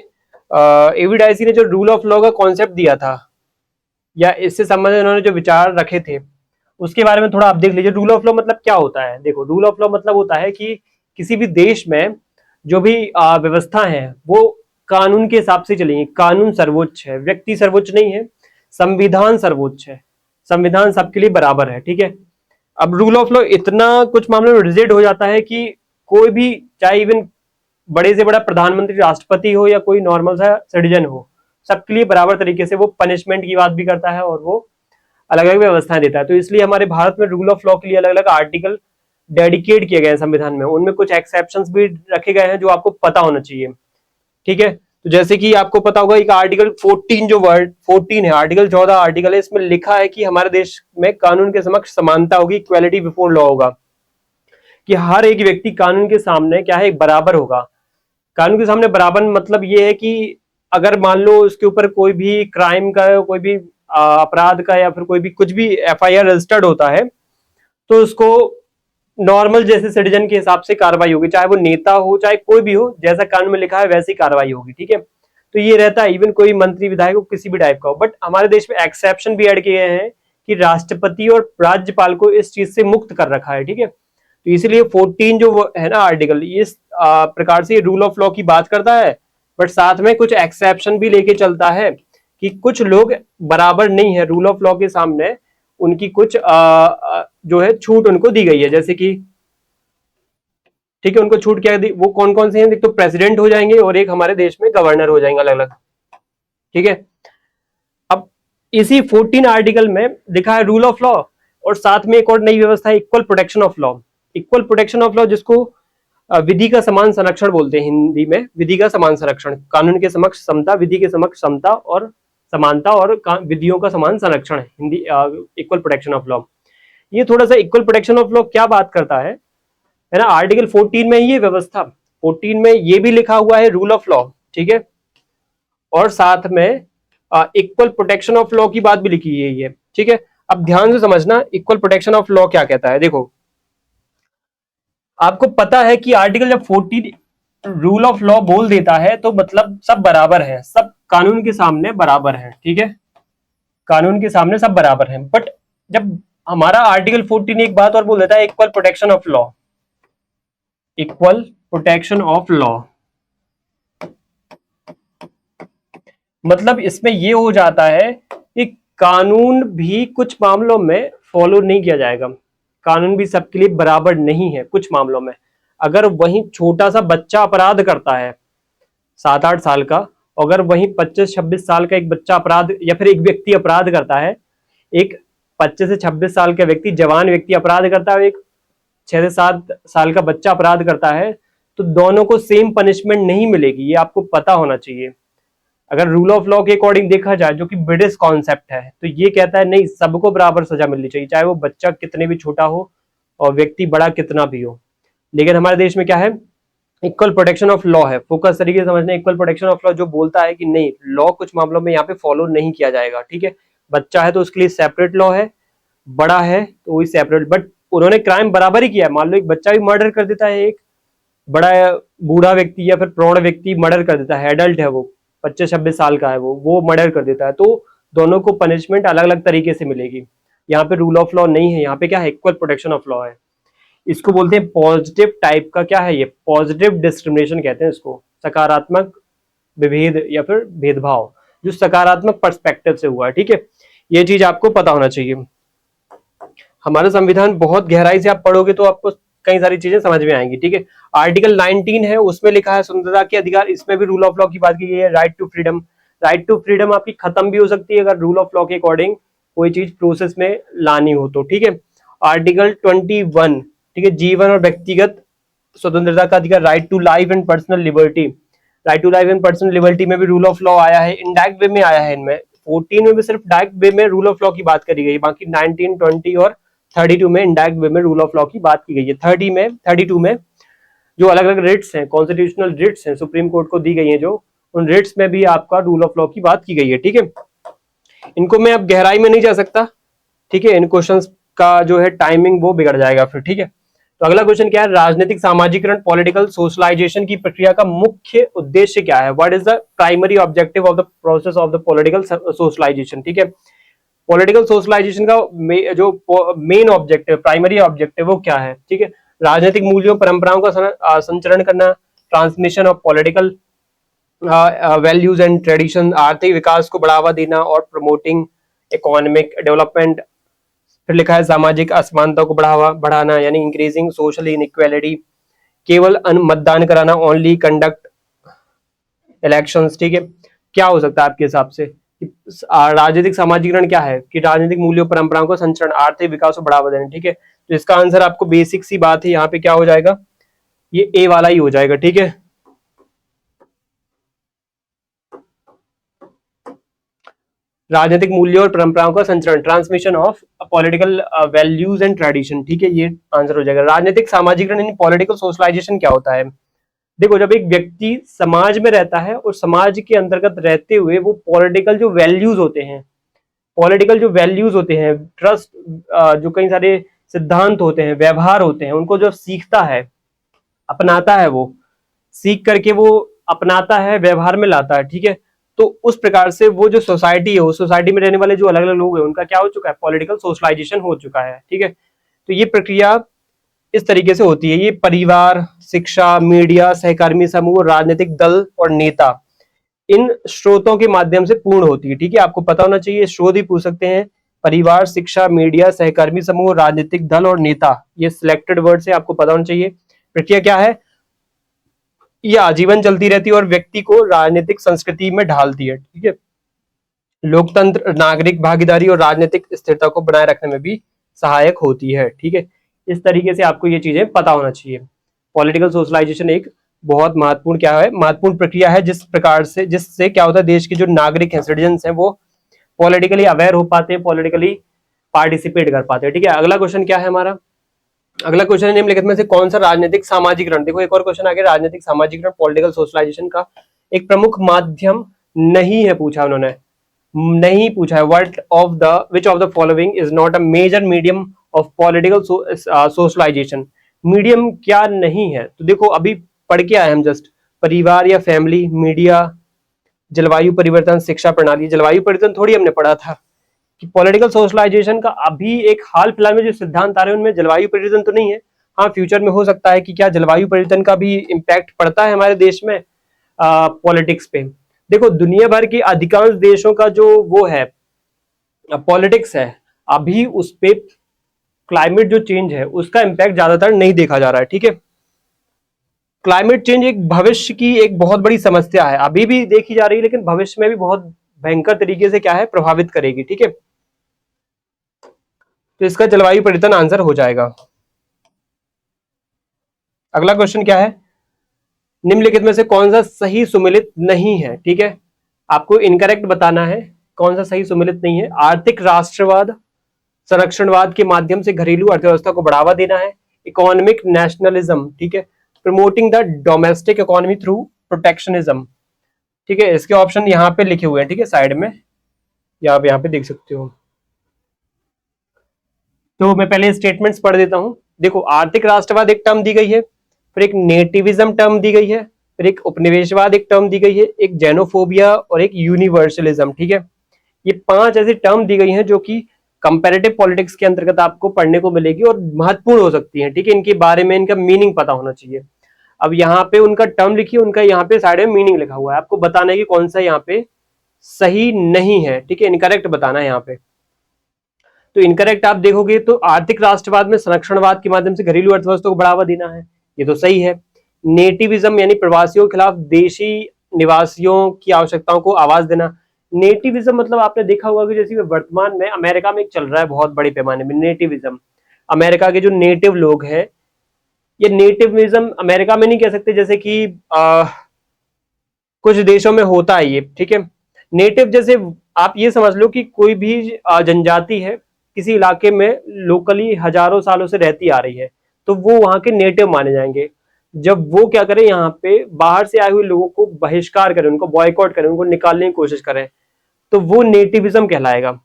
एबी डाइसी ने जो रूल ऑफ लॉ का कॉन्सेप्ट दिया था या इससे संबंधित उन्होंने जो विचार रखे थे उसके बारे में थोड़ा आप देख लीजिए। रूल ऑफ लॉ मतलब क्या होता है? देखो, रूल ऑफ लॉ मतलब होता है कि किसी भी देश में जो भी व्यवस्था है वो कानून के हिसाब से चलेंगी। कानून सर्वोच्च है, व्यक्ति सर्वोच्च नहीं है, संविधान सर्वोच्च है, संविधान सबके लिए बराबर है। ठीक है, अब रूल ऑफ लॉ इतना कुछ मामलों में रिजिड हो जाता है कि कोई भी, चाहे इवन बड़े से बड़ा प्रधानमंत्री, राष्ट्रपति हो या कोई नॉर्मल सा सिटीजन हो, सबके लिए बराबर तरीके से वो पनिशमेंट की बात भी करता है और वो अलग अलग व्यवस्थाएं देता है। तो इसलिए हमारे भारत में रूल ऑफ लॉ के लिए अलग अलग आर्टिकल डेडिकेट किए गए हैं संविधान में। उनमें कुछ एक्सेप्शंस भी रखे गए हैं जो आपको पता होना चाहिए। ठीक है, तो जैसे कि आपको पता होगा एक आर्टिकल 14, जो वर्ड 14 है, आर्टिकल 14 आर्टिकल है, इसमें लिखा है कि हमारे देश में कानून के समक्ष समानता होगी, इक्वालिटी बिफोर लॉ होगा, कि हर एक व्यक्ति कानून के सामने क्या है, एक बराबर होगा। कानून के सामने बराबर मतलब ये है कि अगर मान लो उसके ऊपर कोई भी क्राइम का, कोई भी अपराध का या फिर कोई भी कुछ भी एफआईआर रजिस्टर्ड होता है तो उसको नॉर्मल जैसे सिटीजन के हिसाब से कार्रवाई होगी, चाहे वो नेता हो चाहे कोई भी हो, जैसा कानून में लिखा है वैसी कार्रवाई होगी। ठीक है, तो ये रहता है, इवन कोई मंत्री विधायक हो, किसी भी टाइप का हो। बट हमारे देश में एक्सेप्शन भी ऐड किए गए हैं कि राष्ट्रपति और राज्यपाल को इस चीज से मुक्त कर रखा है। ठीक है, तो इसलिए 14 जो है ना आर्टिकल, इस प्रकार से रूल ऑफ लॉ की बात करता है, बट साथ में कुछ एक्सेप्शन भी लेके चलता है कि कुछ लोग बराबर नहीं है रूल ऑफ लॉ के सामने, उनकी कुछ जो है छूट उनको दी गई है। जैसे कि ठीक है, उनको छूट क्या दी, वो कौन कौन से हैं? एक तो प्रेसिडेंट हो जाएंगे और एक हमारे देश में गवर्नर हो जाएंगे, अलग अलग। ठीक है, अब इसी 14 आर्टिकल में लिखा है रूल ऑफ लॉ, और साथ में एक और नई व्यवस्था है, equal protection of law. Equal protection of law, जिसको विधि का समान संरक्षण बोलते हैं हिंदी में, विधि का समान संरक्षण, कानून के समक्ष समता, विधि के समक्ष समता और समानता और विधियों का समान संरक्षण है Hindi, equal protection of law. ये थोड़ा सा इक्वल प्रोटेक्शन ऑफ लॉ क्या बात करता है ना, आर्टिकल 14 में ये व्यवस्था, 14 में ये भी लिखा हुआ है रूल ऑफ लॉ। ठीक है, और साथ में इक्वल प्रोटेक्शन ऑफ लॉ की बात भी लिखी गई है। ठीक है, अब ध्यान से समझना इक्वल प्रोटेक्शन ऑफ लॉ क्या कहता है। देखो, आपको पता है कि आर्टिकल जब 14 रूल ऑफ लॉ बोल देता है तो मतलब सब बराबर है, सब कानून के सामने बराबर है। ठीक है, कानून के सामने सब बराबर हैं। बट जब हमारा आर्टिकल 14 एक बात और बोल देता है, equal protection of law, equal protection of law, मतलब इसमें यह हो जाता है कि कानून भी कुछ मामलों में फॉलो नहीं किया जाएगा, कानून भी सबके लिए बराबर नहीं है कुछ मामलों में। अगर वही छोटा सा बच्चा अपराध करता है 7-8 साल का, अगर वही 25-26 साल का एक बच्चा अपराध या फिर एक व्यक्ति अपराध करता है, एक 25 से 26 साल का व्यक्ति, जवान व्यक्ति अपराध करता है, एक 6 से 7 साल का बच्चा अपराध करता है, तो दोनों को सेम पनिशमेंट नहीं मिलेगी, ये आपको पता होना चाहिए। अगर रूल ऑफ लॉ के अकॉर्डिंग देखा जाए, जो कि ब्रिटिश कॉन्सेप्ट है, तो ये कहता है नहीं, सबको बराबर सजा मिलनी चाहिए, चाहे वो बच्चा कितने भी छोटा हो और व्यक्ति बड़ा कितना भी हो। लेकिन हमारे देश में क्या है, इक्वल प्रोटेक्शन ऑफ लॉ है। फोकस तरीके से समझना, इक्वल प्रोटेक्शन ऑफ लॉ जो बोलता है कि नहीं, लॉ कुछ मामलों में यहाँ पे फॉलो नहीं किया जाएगा। ठीक है, बच्चा है तो उसके लिए सेपरेट लॉ है, बड़ा है तो वही सेपरेट। बट उन्होंने क्राइम बराबर ही किया है। मान लो एक बच्चा भी मर्डर कर देता है, एक बड़ा बूढ़ा व्यक्ति या फिर प्रौढ़ व्यक्ति मर्डर कर देता है, एडल्ट है वो, 25-26 साल का है वो मर्डर कर देता है, तो दोनों को पनिशमेंट अलग अलग तरीके से मिलेगी। यहाँ पे रूल ऑफ लॉ नहीं है, यहाँ पे क्या है, इक्वल प्रोटेक्शन ऑफ लॉ है। इसको बोलते हैं पॉजिटिव टाइप का, क्या है ये, पॉजिटिव डिस्क्रिमिनेशन कहते हैं इसको, सकारात्मक विभेद या फिर भेदभाव, जो सकारात्मक पर्सपेक्टिव से हुआ है। ठीक है, ये चीज आपको पता होना चाहिए। हमारा संविधान बहुत गहराई से आप पढ़ोगे तो आपको कई सारी चीजें समझ में आएंगी। ठीक है, आर्टिकल 19 है, उसमें लिखा है स्वतंत्रता के अधिकार, इसमें भी रूल ऑफ लॉ की बात की गई है। Right to freedom, right to freedom आपकी खत्म भी हो सकती है अगर रूल ऑफ लॉ के अकॉर्डिंग कोई चीज प्रोसेस में लानी हो तो। ठीक है, आर्टिकल 21, ठीक है, जीवन और व्यक्तिगत स्वतंत्रता का अधिकार, right to life and personal liberty, right to life and personal liberty में भी रूल ऑफ लॉ आया है, इनडायरेक्ट वे में आया है। इनमें 14 में भी सिर्फ डायरेक्ट वे में रूल ऑफ लॉ की बात करी गई, बाकी 19, 20 और 32 में इनडायरेक्ट वे में रूल ऑफ लॉ की बात की गई है। 32 में जो अलग अलग रिट्स हैं, कॉन्स्टिट्यूशनल रिट्स हैं, सुप्रीम कोर्ट को दी गई हैं, जो उन रिट्स में भी आपका रूल ऑफ लॉ की बात की गई है। ठीक है, इनको मैं अब गहराई में नहीं जा सकता। ठीक है, इन क्वेश्चंस का जो है टाइमिंग वो बिगड़ जाएगा फिर। ठीक है, तो अगला क्वेश्चन क्या है, राजनीतिक सामाजिकरण पॉलिटिकल सोशलाइजेशन की प्रक्रिया का मुख्य उद्देश्य क्या है? What is the primary objective of the process of the political socialisation? ठीक है, पॉलिटिकल सोशलाइजेशन का जो मेन ऑब्जेक्टिव, प्राइमरी ऑब्जेक्टिव वो क्या है? ठीक है, राजनीतिक मूल्यों परंपराओं का संचरण करना, transmission of political values and tradition, आर्थिक विकास को बढ़ावा देना और प्रमोटिंग इकोनॉमिक डेवलपमेंट। फिर लिखा है सामाजिक असमानता को बढ़ाना यानी इंक्रीजिंग सोशल इनइक्वालिटी, केवल मतदान कराना, ओनली कंडक्ट इलेक्शंस। ठीक है, क्या हो सकता है आपके हिसाब से? राजनीतिक सामाजिकरण क्या है कि राजनीतिक मूल्यों परंपराओं को संचरण, आर्थिक विकास को बढ़ावा देना। ठीक है, तो इसका आंसर आपको बेसिक सी बात है, यहाँ पे क्या हो जाएगा, ये ए वाला ही हो जाएगा। ठीक है, राजनीतिक मूल्यों और परंपराओं का संचरण, transmission of political values and tradition. ठीक है, ये आंसर हो जाएगा। राजनीतिक सामाजिकरण यानी पॉलिटिकल सोशलाइजेशन क्या होता है? देखो, जब एक व्यक्ति समाज में रहता है और समाज के अंतर्गत रहते हुए वो पॉलिटिकल जो वैल्यूज होते हैं, ट्रस्ट, जो कई सारे सिद्धांत होते हैं, व्यवहार होते हैं, उनको जब सीखता है, अपनाता है, वो सीख करके वो अपनाता है, व्यवहार में लाता है। ठीक है, तो उस प्रकार से वो जो सोसाइटी है, उस सोसाइटी में रहने वाले जो अलग अलग लोग हैं, उनका क्या हो चुका है, पॉलिटिकल सोशलाइजेशन हो चुका है। ठीक है, तो ये प्रक्रिया इस तरीके से होती है। ये परिवार, शिक्षा, मीडिया, सहकर्मी समूह, राजनीतिक दल और नेता, इन स्रोतों के माध्यम से पूर्ण होती है। ठीक है, आपको पता होना चाहिए, स्रोत ही पूछ सकते हैं, परिवार, शिक्षा, मीडिया, सहकर्मी समूह, राजनीतिक दल और नेता, ये सिलेक्टेड वर्ड से आपको पता होना चाहिए। प्रक्रिया क्या है, ये आजीवन चलती रहती है और व्यक्ति को राजनीतिक संस्कृति में ढालती है। ठीक है, लोकतंत्र, नागरिक भागीदारी और राजनीतिक स्थिरता को बनाए रखने में भी सहायक होती है। ठीक है, इस तरीके से आपको ये चीजें पता होना चाहिए। पॉलिटिकल सोशलाइजेशन एक बहुत महत्वपूर्ण क्या है, महत्वपूर्ण प्रक्रिया है, जिससे क्या होता है, देश के जो नागरिक हैं, सिटीजन्स हैं, वो पॉलिटिकली अवेयर हो पाते हैं, पॉलिटिकली पार्टिसिपेट कर पाते हैं। ठीक है, अगला क्वेश्चन क्या है हमारा, अगला क्वेश्चन है निम्नलिखित में से कौन सा राजनीतिक सामाजिकरण, देखो एक और क्वेश्चन आ गया, राजनीतिक सामाजिकरण पॉलिटिकल सोशलाइजेशन का एक प्रमुख माध्यम नहीं है, पूछा उन्होंने, नहीं पूछा है, which of the following is not a major medium of political socialisation, medium क्या नहीं है? तो देखो अभी पढ़ के आए हम जस्ट, परिवार या फैमिली, मीडिया, जलवायु परिवर्तन, शिक्षा प्रणाली। जलवायु परिवर्तन थोड़ी हमने पढ़ा था कि पॉलिटिकल सोशलाइजेशन का अभी एक हाल फिलहाल में जो सिद्धांत आ रहे हैं उनमें जलवायु परिवर्तन तो नहीं है। हाँ, फ्यूचर में हो सकता है कि क्या जलवायु परिवर्तन का भी इम्पैक्ट पड़ता है हमारे देश में पॉलिटिक्स पे। देखो, दुनिया भर के अधिकांश देशों का जो वो है पॉलिटिक्स है, अभी उस पे क्लाइमेट जो चेंज है उसका इम्पैक्ट ज्यादातर नहीं देखा जा रहा है। ठीक है, क्लाइमेट चेंज एक भविष्य की एक बहुत बड़ी समस्या है, अभी भी देखी जा रही है, लेकिन भविष्य में भी बहुत भयंकर तरीके से क्या है, प्रभावित करेगी। ठीक है, तो इसका जलवायु परिवर्तन आंसर हो जाएगा। अगला क्वेश्चन क्या है, निम्नलिखित में से कौन सा सही सुमेलित नहीं है? ठीक है, आपको इनकरेक्ट बताना है, कौन सा सही सुमेलित नहीं है। आर्थिक राष्ट्रवाद, संरक्षणवाद के माध्यम से घरेलू अर्थव्यवस्था को बढ़ावा देना है, इकोनॉमिक नेशनलिज्म। ठीक है, promoting the domestic economy through protectionism. ठीक है, इसके ऑप्शन यहाँ पे लिखे हुए हैं। ठीक है, साइड में या आप यहाँ पे देख सकते हो। तो मैं पहले स्टेटमेंट्स पढ़ देता हूं। देखो, आर्थिक राष्ट्रवाद एक टर्म दी गई है, फिर एक नेटिविज्म टर्म दी गई है, फिर एक उपनिवेशवाद एक टर्म दी गई है, एक जेनोफोबिया और एक यूनिवर्सलिज्म। ठीक है, ये 5 ऐसी टर्म दी गई हैं जो कि कंपैरेटिव पॉलिटिक्स के अंतर्गत आपको पढ़ने को मिलेगी और महत्वपूर्ण हो सकती है। ठीक है, इनके बारे में इनका मीनिंग पता होना चाहिए। अब यहाँ पे उनका टर्म लिखिए, उनका यहाँ पे साइड में मीनिंग लिखा हुआ है, आपको बताना है कि कौन सा यहाँ पे सही नहीं है। ठीक है, इनकरेक्ट बताना है यहाँ पे। तो इनकरेक्ट आप देखोगे तो आर्थिक राष्ट्रवाद में संरक्षणवाद के माध्यम से घरेलू अर्थव्यवस्था को बढ़ावा देना है, ये तो सही है। नेटिविज्म यानी प्रवासियों के खिलाफ देशी निवासियों की आवश्यकताओं को आवाज देना। नेटिविज्म मतलब आपने देखा होगा कि जैसे वर्तमान में अमेरिका में चल रहा है बहुत बड़े पैमाने में नेटिविज्म। अमेरिका के जो नेटिव लोग हैं, ये नेटिविज्म अमेरिका में नहीं कह सकते, जैसे कि कुछ देशों में होता है ये। ठीक है, नेटिव जैसे आप ये समझ लो कि कोई भी जनजाति है किसी इलाके में लोकली हजारों सालों से रहती आ रही है, तो वो वहां के नेटिव माने जाएंगे। जब वो क्या करें, यहाँ पे बाहर से आए हुए लोगों को बहिष्कार करें, उनको बॉयकॉट करें, उनको निकालने की कोशिश करें, तो वो नेटिविज्म कहलाएगा।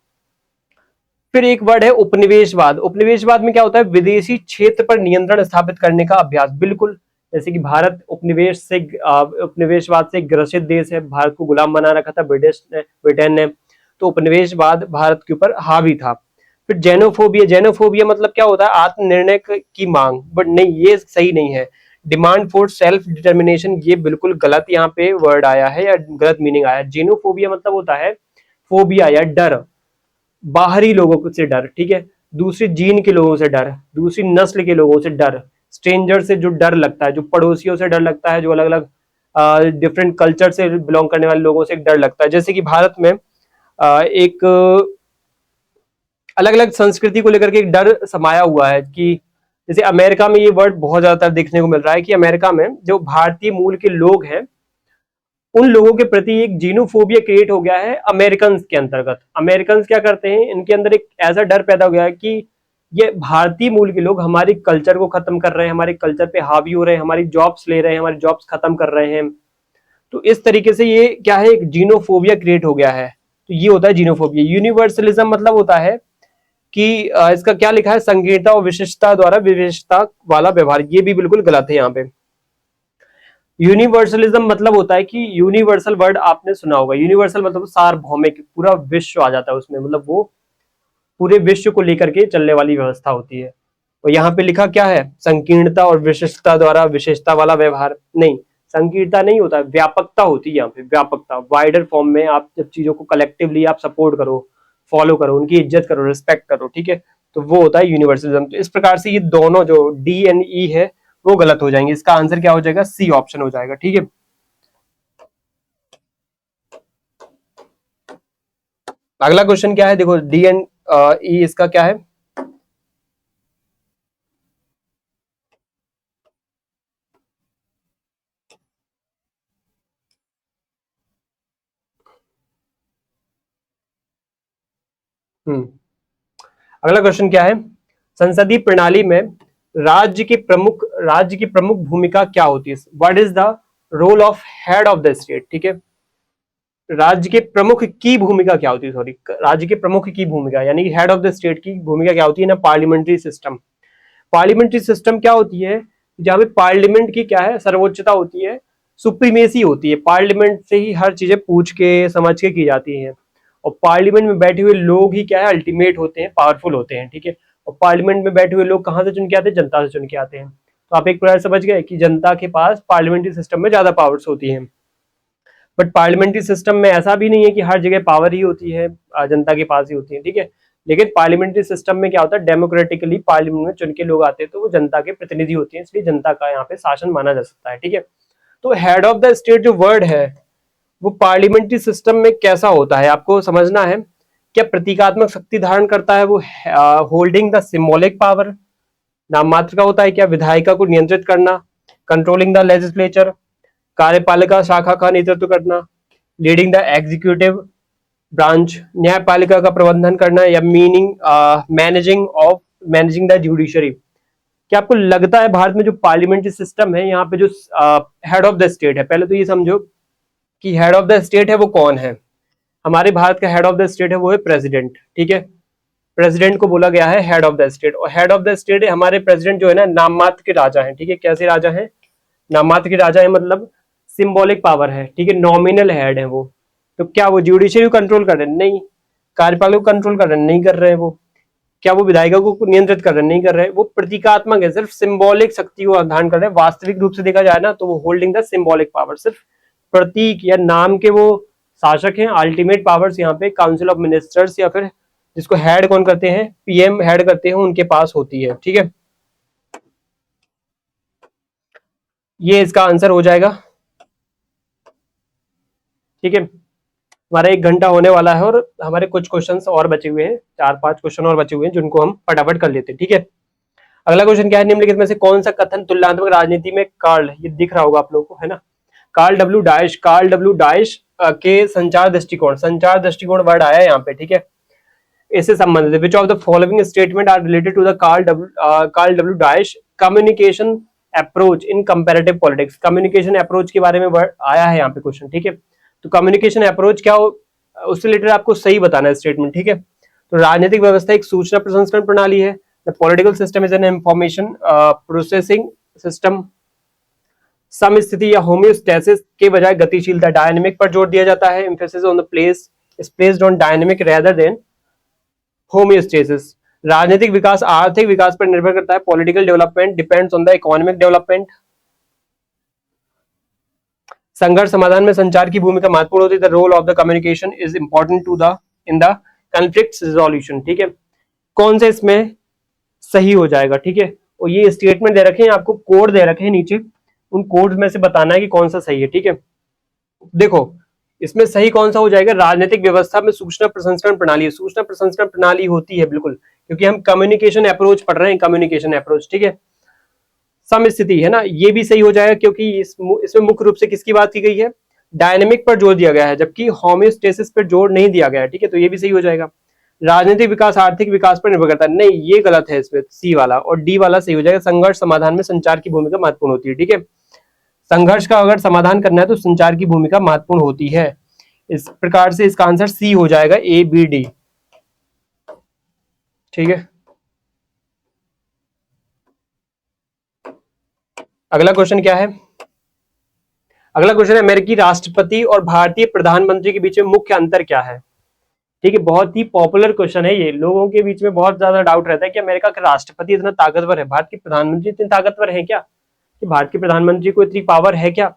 फिर एक वर्ड है उपनिवेशवाद। उपनिवेशवाद में क्या होता है, विदेशी क्षेत्र पर नियंत्रण स्थापित करने का अभ्यास। बिल्कुल, जैसे कि भारत उपनिवेशवाद से ग्रसित देश है, भारत को गुलाम बना रखा था ब्रिटेन ने, तो उपनिवेशवाद भारत के ऊपर हावी था। फिर जेनोफोबिया। जेनोफोबिया मतलब क्या होता है, आत्मनिर्णय की मांग, बट नहीं, ये सही नहीं है। डिमांड फॉर सेल्फ डिटर्मिनेशन, ये बिल्कुल गलत यहाँ पे वर्ड आया है या गलत मीनिंग आया है। जेनोफोबिया मतलब होता है फोबिया या डर, बाहरी लोगों से डर, ठीक है, दूसरी जीन के लोगों से डर, दूसरी नस्ल के लोगों से डर, स्ट्रेंजर से जो डर लगता है, जो पड़ोसियों से डर लगता है, जो अलग अलग डिफरेंट कल्चर से बिलोंग करने वाले लोगों से डर लगता है। जैसे कि भारत में एक अलग अलग संस्कृति को लेकर के एक डर समाया हुआ है कि जैसे अमेरिका में ये वर्ड बहुत ज्यादातर देखने को मिल रहा है कि अमेरिका में जो भारतीय मूल के लोग हैं, उन लोगों के प्रति एक जीनोफोबिया क्रिएट हो गया है अमेरिकन के अंतर्गत। अमेरिकन क्या करते हैं, इनके अंदर एक ऐसा डर पैदा हो गया है कि ये भारतीय मूल के लोग हमारे कल्चर को खत्म कर रहे हैं, हमारे कल्चर पे हावी हो रहे हैं, हमारी जॉब्स ले रहे हैं, हमारी जॉब्स खत्म कर रहे हैं। तो इस तरीके से ये क्या है, एक जीनोफोबिया क्रिएट हो गया है। तो ये होता है जीनोफोबिया। यूनिवर्सलिज्म मतलब होता है कि इसका क्या लिखा है, संकीर्णता और विशिष्टता द्वारा विशेषता वाला व्यवहार, ये भी बिल्कुल गलत है यहाँ पे। यूनिवर्सलिज्म मतलब होता है कि यूनिवर्सल वर्ड आपने सुना होगा, यूनिवर्सल मतलब सार्वभौमिक, पूरा विश्व आ जाता है उसमें, मतलब वो पूरे विश्व को लेकर के चलने वाली व्यवस्था होती है। और यहाँ पे लिखा क्या है, संकीर्णता और विशिष्टता द्वारा विशेषता वाला व्यवहार। नहीं, संकीर्णता नहीं होता, व्यापकता होती है यहाँ पे, व्यापकता, वाइडर फॉर्म में आप जब चीजों को कलेक्टिवली आप सपोर्ट करो, फॉलो करो, उनकी इज्जत करो, रिस्पेक्ट करो, ठीक है, तो वो होता है यूनिवर्सलिज्म। तो इस प्रकार से ये दोनों जो डी एंड ई है वो गलत हो जाएंगे। इसका आंसर क्या हो जाएगा, सी ऑप्शन हो जाएगा, ठीक है। अगला क्वेश्चन क्या है, देखो डी एंड ई इसका क्या है। अगला क्वेश्चन क्या है, संसदीय प्रणाली में राज्य की प्रमुख भूमिका क्या होती है। What is the role of head of the state, ठीक है, राज्य के प्रमुख की भूमिका क्या होती है, सॉरी, राज्य के प्रमुख की भूमिका यानी कि हेड ऑफ द स्टेट की भूमिका क्या होती है ना, पार्लियामेंट्री सिस्टम। पार्लियामेंट्री सिस्टम क्या होती है, जहां पे पार्लियामेंट की क्या है, सर्वोच्चता होती है, सुप्रीमेसी होती है, पार्लियामेंट से ही हर चीजें पूछ के समझ के की जाती हैं। और पार्लियामेंट में बैठे हुए लोग ही क्या है, अल्टीमेट होते हैं, पावरफुल होते हैं, ठीक है। और पार्लियामेंट में बैठे हुए लोग कहाँ से चुन के आते हैं, जनता से चुन के आते हैं। तो आप एक प्रकार समझ गए कि जनता के पास पार्लियामेंट्री सिस्टम में ज्यादा पावर्स होती हैं। बट पार्लियामेंट्री सिस्टम में ऐसा भी नहीं है कि हर जगह पावर ही होती है, जनता के पास ही होती है, ठीक है। लेकिन पार्लियामेंट्री सिस्टम में क्या होता है, डेमोक्रेटिकली पार्लियामेंट में चुन के लोग आते हैं, तो वो जनता के प्रतिनिधि होते हैं, इसलिए जनता का यहाँ पे शासन माना जा सकता है, ठीक है। तो हेड ऑफ द स्टेट जो वर्ड है वो पार्लियामेंट्री सिस्टम में कैसा होता है आपको समझना है। क्या प्रतीकात्मक शक्ति धारण करता है वो, होल्डिंग द सिंबॉलिक पावर, नाम मात्र का होता है क्या, विधायिका को नियंत्रित करना, कंट्रोलिंग द लेजिस्लेचर, कार्यपालिका शाखा का नेतृत्व करना, लीडिंग द एग्जीक्यूटिव ब्रांच, न्यायपालिका का प्रबंधन करना, या मैनेजिंग द जुडिशरी। क्या आपको लगता है भारत में जो पार्लियामेंट्री सिस्टम है, यहाँ पे जो हेड ऑफ द स्टेट है, पहले तो ये समझो कि हेड ऑफ द स्टेट है वो कौन है। हमारे भारत का हेड ऑफ द स्टेट है वो है प्रेसिडेंट, ठीक है, प्रेसिडेंट को बोला गया है हेड ऑफ द स्टेट। और हेड ऑफ द स्टेट हमारे प्रेसिडेंट जो है ना, नाम मात्र के राजा हैं, ठीक है। कैसे राजा हैं, नाम मात्र के राजा है, मतलब सिंबॉलिक पावर है, ठीक है, नॉमिनल हेड है वो। तो क्या वो जुडिशरी को कंट्रोल कर रहे हैं, नहीं। कार्यपालिका को कंट्रोल कर रहे हैं, नहीं कर रहे हैं वो। क्या वो विधायिका को नियंत्रित कर रहे हैं, नहीं कर रहे हैं। वो प्रतीकात्मक है, सिर्फ सिंबॉलिक शक्ति को धारण कर रहे हैं। वास्तविक रूप से देखा जाए ना तो वो होल्डिंग द सिंबॉलिक पावर, सिर्फ प्रतीक या नाम के वो शासक हैं। अल्टीमेट पावर्स यहाँ पे काउंसिल ऑफ मिनिस्टर्स या फिर जिसको हेड कौन करते हैं, पीएम हेड करते हैं, उनके पास होती है, ठीक है। ये इसका आंसर हो जाएगा, ठीक है। हमारा 1 घंटा होने वाला है और हमारे कुछ क्वेश्चंस और बचे हुए हैं, 4-5 क्वेश्चन और बचे हुए हैं जिनको हम फटाफट कर लेते हैं, ठीक है। अगला क्वेश्चन क्या है, निम्नलिखित में से कौन सा कथन तुलनात्मक राजनीति में कार्ल, ये दिख रहा होगा आप लोगों को, है ना, कार्ल डब्ल्यू डाइश के संचार दृष्टिकोण वर्ड आया है यहाँ पे, ठीक है। इससे संबंधित which of the following statement are related to the Karl W Deutsch communication approach in comparative politics. Communication approach के बारे में आया है यहाँ पे क्वेश्चन, ठीक है। तो कम्युनिकेशन अप्रोच क्या हो, उससे रिलेटेड आपको सही बताना है स्टेटमेंट, ठीक है। तो राजनीतिक व्यवस्था एक सूचना प्रसंस्करण प्रणाली है। The political system is an information processing system. समस्थिति या होमियोस्टेसिस के बजाय गतिशीलता, डायनेमिक पर जोर दिया जाता है। Emphasis on the place is placed on dynamic rather than homeostasis. राजनीतिक विकास आर्थिक विकास पर निर्भर करता है। Political development depends on the economic development. संघर्ष समाधान में संचार की भूमिका महत्वपूर्ण होती है। The role of the communication is important to the in the conflict resolution, ठीक है। कौन से इसमें सही हो जाएगा, ठीक है। और ये स्टेटमेंट दे रखे हैं आपको, कोड दे रखे हैं नीचे, उन कोड में से बताना है कि कौन सा सही है, ठीक है। देखो इसमें सही कौन सा हो जाएगा, राजनीतिक व्यवस्था में सूचना प्रसंस्करण प्रणाली। सूचना प्रसंस्करण प्रणाली होती है बिल्कुल, क्योंकि हम कम्युनिकेशन अप्रोच पढ़ रहे हैं, कम्युनिकेशन अप्रोच, ठीक है। समस्थिति है ना, ये भी सही हो जाएगा क्योंकि इसमें मुख्य रूप से किसकी बात की गई है, डायनेमिक पर जोर दिया गया है, जबकि होमियोस्टेसिस पर जोर नहीं दिया गया है, ठीक है। तो ये भी सही हो जाएगा। राजनीतिक विकास आर्थिक विकास पर निर्भर करता है, नहीं ये गलत है इसमें, सी वाला, और डी वाला सही हो जाएगा। संघर्ष समाधान में संचार की भूमिका महत्वपूर्ण होती है, ठीक है। संघर्ष का अगर समाधान करना है तो संचार की भूमिका महत्वपूर्ण होती है। इस प्रकार से इसका आंसर सी हो जाएगा, ए बी डी, ठीक है। अगला क्वेश्चन क्या है, अगला क्वेश्चन है अमेरिकी राष्ट्रपति और भारतीय प्रधानमंत्री के बीच में मुख्य अंतर क्या है, ठीक है। बहुत ही पॉपुलर क्वेश्चन है ये, लोगों के बीच में बहुत ज्यादा डाउट रहता है कि अमेरिका का राष्ट्रपति इतना ताकतवर है, भारत के प्रधानमंत्री इतने ताकतवर है क्या, कि भारत के प्रधानमंत्री को इतनी पावर है क्या।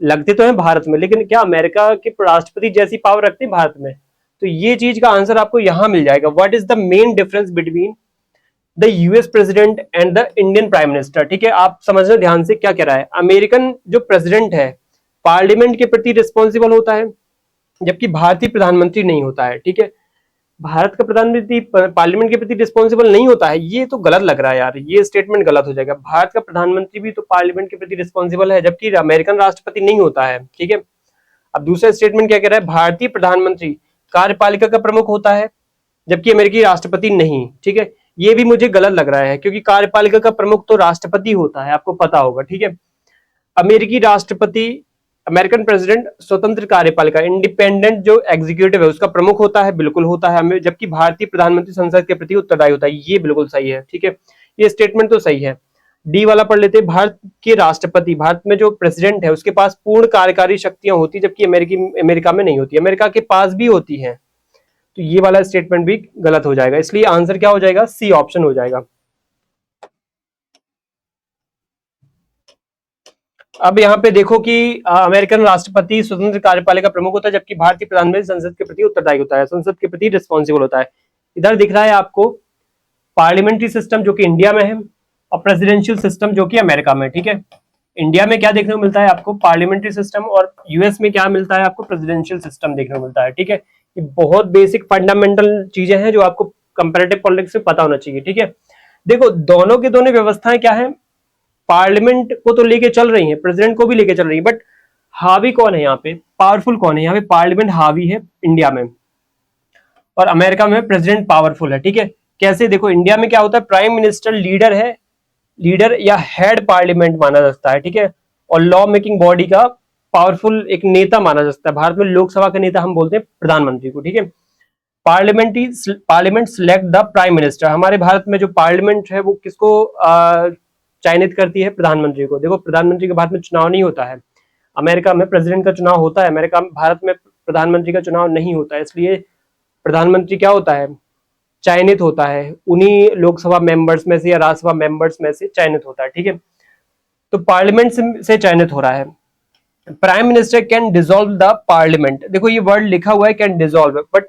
लगते तो है भारत में, लेकिन क्या अमेरिका के राष्ट्रपति जैसी पावर रखते हैं भारत में। तो ये चीज का आंसर आपको यहां मिल जाएगा। What is the main difference between the US president and the Indian prime minister, ठीक है। आप समझना ध्यान से क्या कह रहा है, अमेरिकन जो प्रेसिडेंट है पार्लियामेंट के प्रति रिस्पॉन्सिबल होता है, जबकि भारतीय प्रधानमंत्री नहीं होता है, ठीक है। भारत का प्रधानमंत्री पार्लियामेंट के प्रति रिस्पॉन्सिबल नहीं होता है, ये तो गलत लग रहा है यार, ये स्टेटमेंट गलत हो जाएगा। भारत का प्रधानमंत्री भी तो पार्लियामेंट के प्रति रिस्पॉन्सिबल है, जबकि अमेरिकन राष्ट्रपति नहीं होता है, ठीक है। अब दूसरा स्टेटमेंट क्या कह रहा है, भारतीय प्रधानमंत्री कार्यपालिका का प्रमुख होता है, जबकि अमेरिकी राष्ट्रपति नहीं, ठीक है। ये भी मुझे गलत लग रहा है, क्योंकि कार्यपालिका का प्रमुख तो राष्ट्रपति होता है, आपको पता होगा, ठीक है। अमेरिकी राष्ट्रपति, अमेरिकन प्रेसिडेंट स्वतंत्र कार्यपालिका इंडिपेंडेंट जो एग्जीक्यूटिव है उसका प्रमुख होता है, बिल्कुल होता है, जबकि भारतीय प्रधानमंत्री संसद के प्रति उत्तरदायी होता है, ये बिल्कुल सही है, ठीक है। ये स्टेटमेंट तो सही है। डी वाला पढ़ लेते हैं, भारत के राष्ट्रपति, भारत में जो प्रेसिडेंट है उसके पास पूर्ण कार्यकारी शक्तियां होती, जबकि अमेरिका में नहीं होती, अमेरिका के पास भी होती है। तो ये वाला स्टेटमेंट भी गलत हो जाएगा, इसलिए आंसर क्या हो जाएगा, सी ऑप्शन हो जाएगा। अब यहाँ पे देखो कि अमेरिकन राष्ट्रपति स्वतंत्र कार्यपालिका प्रमुख होता है, जबकि भारतीय प्रधानमंत्री संसद के प्रति उत्तरदायी होता है, संसद के प्रति रिस्पॉन्सिबल होता है। इधर दिख रहा है आपको पार्लियामेंट्री सिस्टम जो कि इंडिया में है, और प्रेसिडेंशियल सिस्टम जो कि अमेरिका में, ठीक है। इंडिया में क्या देखने को मिलता है आपको, पार्लियामेंट्री सिस्टम, और यूएस में क्या मिलता है आपको, प्रेसिडेंशियल सिस्टम देखने को मिलता है, ठीक है। ये बहुत बेसिक फंडामेंटल चीजें हैं जो आपको कंपैरेटिव पॉलिटिक्स में पता होना चाहिए, ठीक है। देखो दोनों की दोनों व्यवस्थाएं क्या है, पार्लियामेंट को तो लेके चल रही है, प्रेसिडेंट को भी लेके चल रही है, बट हावी कौन है यहाँ पे, पावरफुल कौन है यहाँ पे, पार्लियामेंट हावी है इंडिया में, और अमेरिका में प्रेसिडेंट पावरफुल है, ठीक है। कैसे, देखो इंडिया में क्या होता है, प्राइम मिनिस्टर लीडर है, लीडर या हेड पार्लियामेंट माना जाता है, ठीक है, और लॉ मेकिंग बॉडी का पावरफुल एक नेता माना जाता है। भारत में लोकसभा का नेता हम बोलते हैं प्रधानमंत्री को, ठीक है। Parliament select the prime minister, हमारे भारत में जो पार्लियामेंट है वो किसको चयनित करती है, प्रधानमंत्री को। देखो प्रधानमंत्री के भारत में चुनाव नहीं होता है, अमेरिका में प्रेसिडेंट का चुनाव होता है, अमेरिका में, भारत में प्रधानमंत्री का चुनाव नहीं होता है, इसलिए प्रधानमंत्री क्या होता है, चयनित होता है, उन्हीं लोकसभा मेंबर्स में से या राज्यसभा मेंबर्स में से चयनित होता है, ठीक है। तो पार्लियामेंट से चयनित हो रहा है। Prime minister can dissolve the parliament, देखो ये वर्ड लिखा हुआ है कैन डिसॉल्व, बट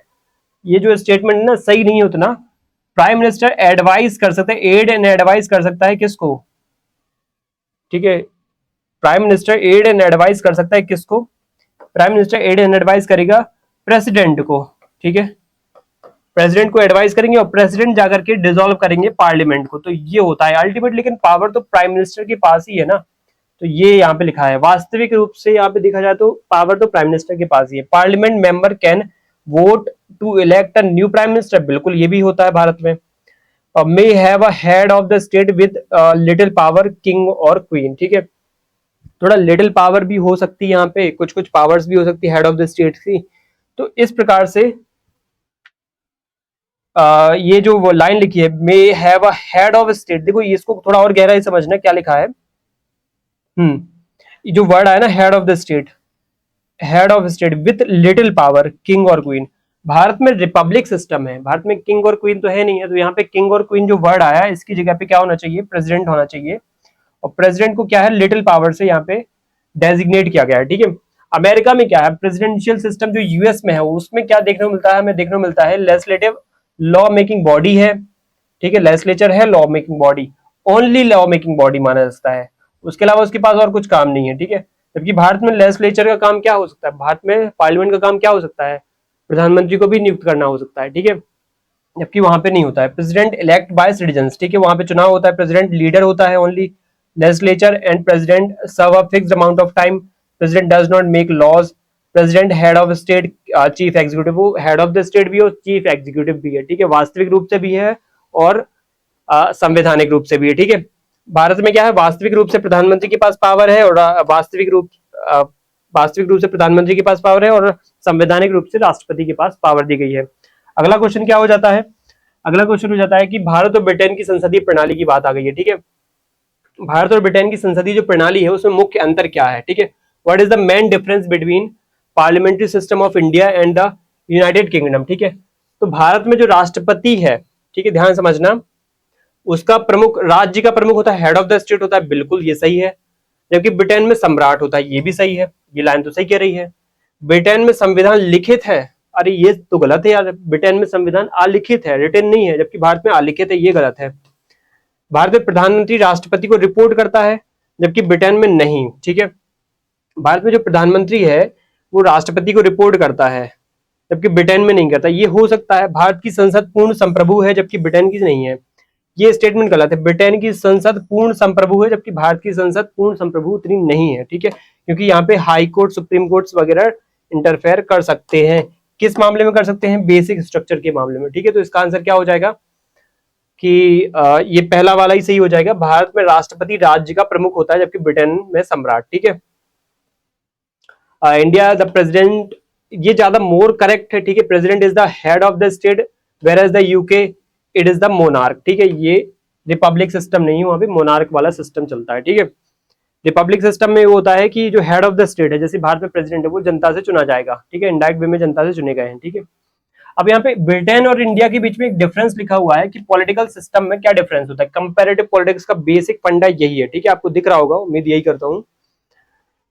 ये जो स्टेटमेंट है ना सही नहीं होता ना। प्राइम मिनिस्टर एडवाइस कर सकता है, एड एंड एडवाइस कर सकता है किसको, ठीक है। Prime minister aid and advice कर सकता है किसको, prime minister aid and advice करेगा प्रेसिडेंट को, ठीक है। प्रेसिडेंट को एडवाइस करेंगे और प्रेसिडेंट जाकर के डिसॉल्व करेंगे पार्लियामेंट को, तो ये होता है अल्टीमेट, लेकिन पावर तो प्राइम मिनिस्टर के पास ही है ना, तो ये यहाँ पे लिखा है। वास्तविक रूप से यहाँ पे देखा जाए तो पावर तो प्राइम मिनिस्टर के पास ही है। Parliament member can vote to elect a new prime minister, बिल्कुल ये भी होता है भारत में। May have a head of the state with little power, king और क्वीन। ठीक है, थोड़ा लिटिल पावर भी हो सकती है यहाँ पे, कुछ कुछ पावर्स भी हो सकती है हेड ऑफ द स्टेट की। तो इस प्रकार से ये जो वो लाइन लिखी है, मे have a head of state, देखो इसको थोड़ा और गहराई समझना क्या लिखा है। ये जो वर्ड आया ना head of the state, head of state with little power, king और क्वीन। भारत में रिपब्लिक सिस्टम है, भारत में किंग और क्वीन तो है नहीं है, तो यहाँ पे किंग और क्वीन जो वर्ड आया इसकी जगह पे क्या होना चाहिए, प्रेसिडेंट होना चाहिए। और प्रेसिडेंट को क्या है, लिटिल पावर से यहाँ पे डेजिग्नेट किया गया है। ठीक है, अमेरिका में क्या है, प्रेसिडेंशियल सिस्टम जो यूएस में है उसमें क्या देखने को मिलता है, हमें देखने को मिलता है लेजिस्लेटिव लॉ मेकिंग बॉडी है। ठीक है, लेजिस्लेचर है law making body, only law making body माना जाता है, उसके अलावा उसके पास और कुछ काम नहीं है। ठीक है, जबकि भारत में लेजिस्लेचर का काम क्या हो सकता है, भारत में पार्लियामेंट का काम क्या हो सकता है, प्रधानमंत्री को भी नियुक्त करना हो सकता है। ठीक है, जबकि वहां पे नहीं होता है। प्रेसिडेंट इलेक्ट बाय सिटीजन्स, ठीक है, वहां पे चुनाव होता है, प्रेसिडेंट लीडर होता है only. Legislature and president serve a fixed amount of time, president does not make laws. President head of state, chief executive, वो हेड ऑफ द स्टेट भी है और चीफ एग्जीक्यूटिव भी है। ठीक है, वास्तविक रूप से भी है और संवैधानिक रूप से भी है। ठीक है, भारत में क्या है, वास्तविक रूप से प्रधानमंत्री के पास पावर है और वास्तविक रूप से प्रधानमंत्री के पास पावर है और संवैधानिक रूप से राष्ट्रपति के पास पावर दी गई है। अगला क्वेश्चन क्या हो जाता है, अगला क्वेश्चन हो जाता है कि भारत और ब्रिटेन की संसदीय प्रणाली की बात आ गई है। ठीक है, भारत और ब्रिटेन की संसदीय जो प्रणाली है उसमें मुख्य अंतर क्या है। ठीक है, what is the main difference between parliamentary system of India and the United kingdom. ठीक है, तो भारत में जो राष्ट्रपति है, ठीक है ध्यान समझना, उसका प्रमुख, राज्य का प्रमुख होता है, हेड ऑफ द स्टेट होता है, बिल्कुल ये सही है। जबकि ब्रिटेन में सम्राट होता है, ये भी सही है, ये लाइन तो सही कह रही है। ब्रिटेन में संविधान लिखित है, अरे ये तो गलत है यार, ब्रिटेन में संविधान अलिखित है, रिटन नहीं है, जबकि भारत में अलिखित है, ये गलत है। भारत में प्रधानमंत्री राष्ट्रपति को रिपोर्ट करता है, जबकि ब्रिटेन में नहीं। ठीक है, भारत में जो प्रधानमंत्री है वो राष्ट्रपति को रिपोर्ट करता है, जबकि ब्रिटेन में नहीं करता। ये हो सकता है, भारत की संसद पूर्ण संप्रभु है जबकि ब्रिटेन की नहीं है, ये स्टेटमेंट गलत है। ब्रिटेन की संसद पूर्ण संप्रभु है जबकि भारत की संसद पूर्ण संप्रभु उतनी नहीं है। ठीक है, क्योंकि यहाँ पे हाई कोर्ट, सुप्रीम कोर्ट्स वगैरह इंटरफेयर कर सकते हैं। किस मामले में कर सकते हैं, बेसिक स्ट्रक्चर के मामले में। ठीक है, तो इसका आंसर क्या हो जाएगा कि ये पहला वाला ही सही हो जाएगा, भारत में राष्ट्रपति राज्य का प्रमुख होता है जबकि ब्रिटेन में सम्राट। ठीक है, इंडिया द प्रेसिडेंट, ये ज्यादा मोर करेक्ट है। ठीक है, president is the head of the state whereas the UK it is the monarch. ठीक है, ये रिपब्लिक सिस्टम नहीं है, वहां पे मोनार्क वाला सिस्टम चलता है। ठीक है, रिपब्लिक सिस्टम में वो होता है कि जो हेड ऑफ द स्टेट है, जैसे भारत में प्रेसिडेंट है, वो जनता से चुना जाएगा। ठीक है, इनडायरेक्ट वे में जनता से चुने गए हैं। ठीक है, अब यहाँ पे ब्रिटेन और इंडिया के बीच में एक डिफरेंस लिखा हुआ है कि पॉलिटिकल सिस्टम में क्या डिफरेंस होता है। कंपैरेटिव पॉलिटिक्स का बेसिक फंडा यही है। ठीक है, आपको दिख रहा होगा, उम्मीद यही करता हूँ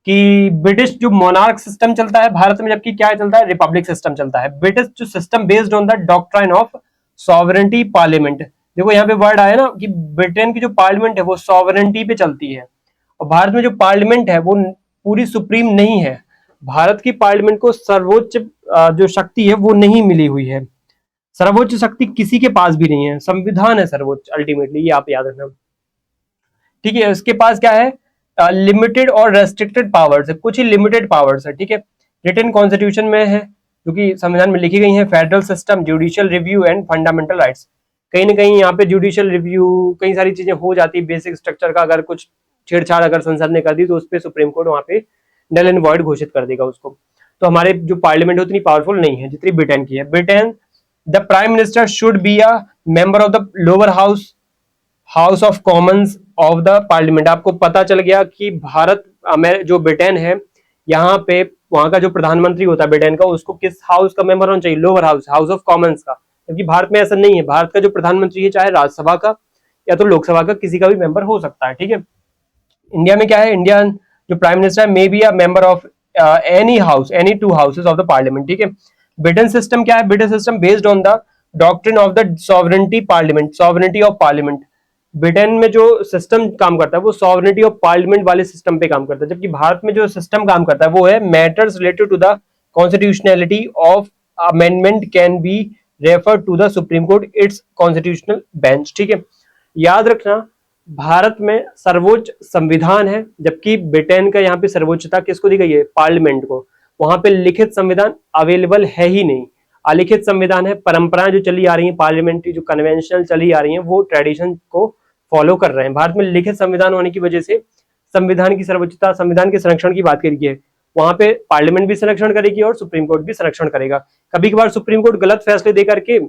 कि ब्रिटिश जो मोनार्क सिस्टम चलता है भारत में, जबकि क्या चलता है, रिपब्लिक सिस्टम चलता है। ब्रिटिश जो system based on the doctrine of sovereignty parliament, देखो यहाँ पे वर्ड आया ना कि ब्रिटेन की जो पार्लियामेंट है वो सॉवरेंटी पे चलती है, और भारत में जो पार्लियामेंट है वो पूरी सुप्रीम नहीं है। भारत की पार्लियामेंट को सर्वोच्च जो शक्ति है वो नहीं मिली हुई है, सर्वोच्च शक्ति किसी के पास भी नहीं है, संविधान है सर्वोच्च अल्टीमेटली, ये आप याद रखना। ठीक है, उसके पास क्या है, लिमिटेड और रेस्ट्रिक्टेड पावर्स है, कुछ ही लिमिटेड पावर्स है। ठीक है, रिटन कॉन्स्टिट्यूशन में है, जो कि संविधान में लिखी गई है, federal system, judicial review and fundamental rights. कहीं ना कहीं यहाँ पे जुडिशियल रिव्यू, कई सारी चीजें हो जाती है बेसिक स्ट्रक्चर का, अगर कुछ छेड़छाड़ अगर संसद ने कर दी तो उस पर सुप्रीम कोर्ट वहां पे नल एंड वॉइड घोषित कर देगा उसको। तो हमारे जो पार्लियामेंट उतनी पावरफुल नहीं है जितनी ब्रिटेन की है। Britain the prime minister should be a member of the lower house of Commons of the parliament. आपको पता चल गया कि भारत जो ब्रिटेन है, यहाँ पे वहां का जो प्रधानमंत्री होता है ब्रिटेन का, उसको किस हाउस का मेंबर होना चाहिए, lower house, house of Commons का। क्योंकि भारत में ऐसा नहीं है, भारत का जो प्रधानमंत्री है चाहे राज्यसभा का या तो लोकसभा का किसी का भी मेंबर हो सकता है। ठीक है, इंडिया में क्या है, इंडिया जो prime minister may be a member of any house, any two houses of the parliament. ठीक है, ब्रिटेन सिस्टम क्या है, British system based on the doctrine of the sovereignty parliament, sovereignty of parliament. Britain में जो system काम करता है वो सॉवरेनिटी ऑफ पार्लियामेंट वाले सिस्टम पे काम करता है, जबकि भारत में जो सिस्टम काम करता है वो है matters related to the constitutionality of amendment can be refer to the supreme court its constitutional bench. ठीक है, याद रखना भारत में सर्वोच्च संविधान है, जबकि ब्रिटेन का यहाँ पे सर्वोच्चता किसको दी गई है, पार्लियामेंट को। वहां पे लिखित संविधान अवेलेबल है ही नहीं। अलिखित संविधान है, परंपराएं जो चली आ रही हैं, पार्लियामेंट्री जो कन्वेंशनल चली आ रही हैं, वो ट्रेडिशन को फॉलो कर रहे हैं। भारत में लिखित संविधान होने की वजह से संविधान की सर्वोच्चता, संविधान के संरक्षण की बात करी है, वहां पे पार्लियामेंट भी संरक्षण करेगी और सुप्रीम कोर्ट भी संरक्षण करेगा। कभी कभार सुप्रीम कोर्ट गलत फैसले दे करके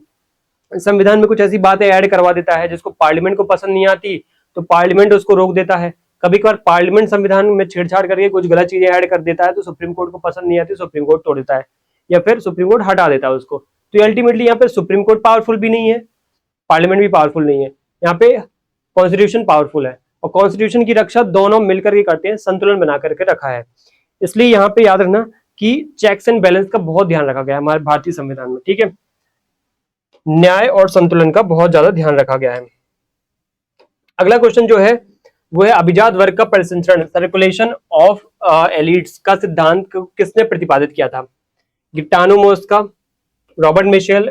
संविधान में कुछ ऐसी बातें ऐड करवा देता है जिसको पार्लियामेंट को पसंद नहीं आती, तो पार्लियामेंट उसको रोक देता है। कभी कभार पार्लियामेंट संविधान में छेड़छाड़ करके कुछ गलत चीजें ऐड कर देता है, तो सुप्रीम कोर्ट को पसंद नहीं आती, सुप्रीम कोर्ट तोड़ देता है या फिर सुप्रीम कोर्ट हटा देता है उसको। तो अल्टीमेटली यहाँ पे सुप्रीम कोर्ट पावरफुल भी नहीं है, पार्लियामेंट भी पावरफुल नहीं है, यहाँ पे कॉन्स्टिट्यूशन पावरफुल है, और कॉन्स्टिट्यूशन की रक्षा दोनों मिलकर के करते हैं, संतुलन बना करके रखा है। इसलिए यहाँ पे याद रखना कि चेक्स एंड बैलेंस का बहुत ध्यान रखा गया है हमारे भारतीय संविधान में, ठीक है। न्याय और संतुलन का बहुत ज्यादा ध्यान रखा गया है। अगला क्वेश्चन जो है वो है अभिजात वर्ग का परिसंचरण, सर्कुलेशन ऑफ एलिट्स का सिद्धांत किसने प्रतिपादित किया था? गिटानो मोस्का, रॉबर्ट मिशेल,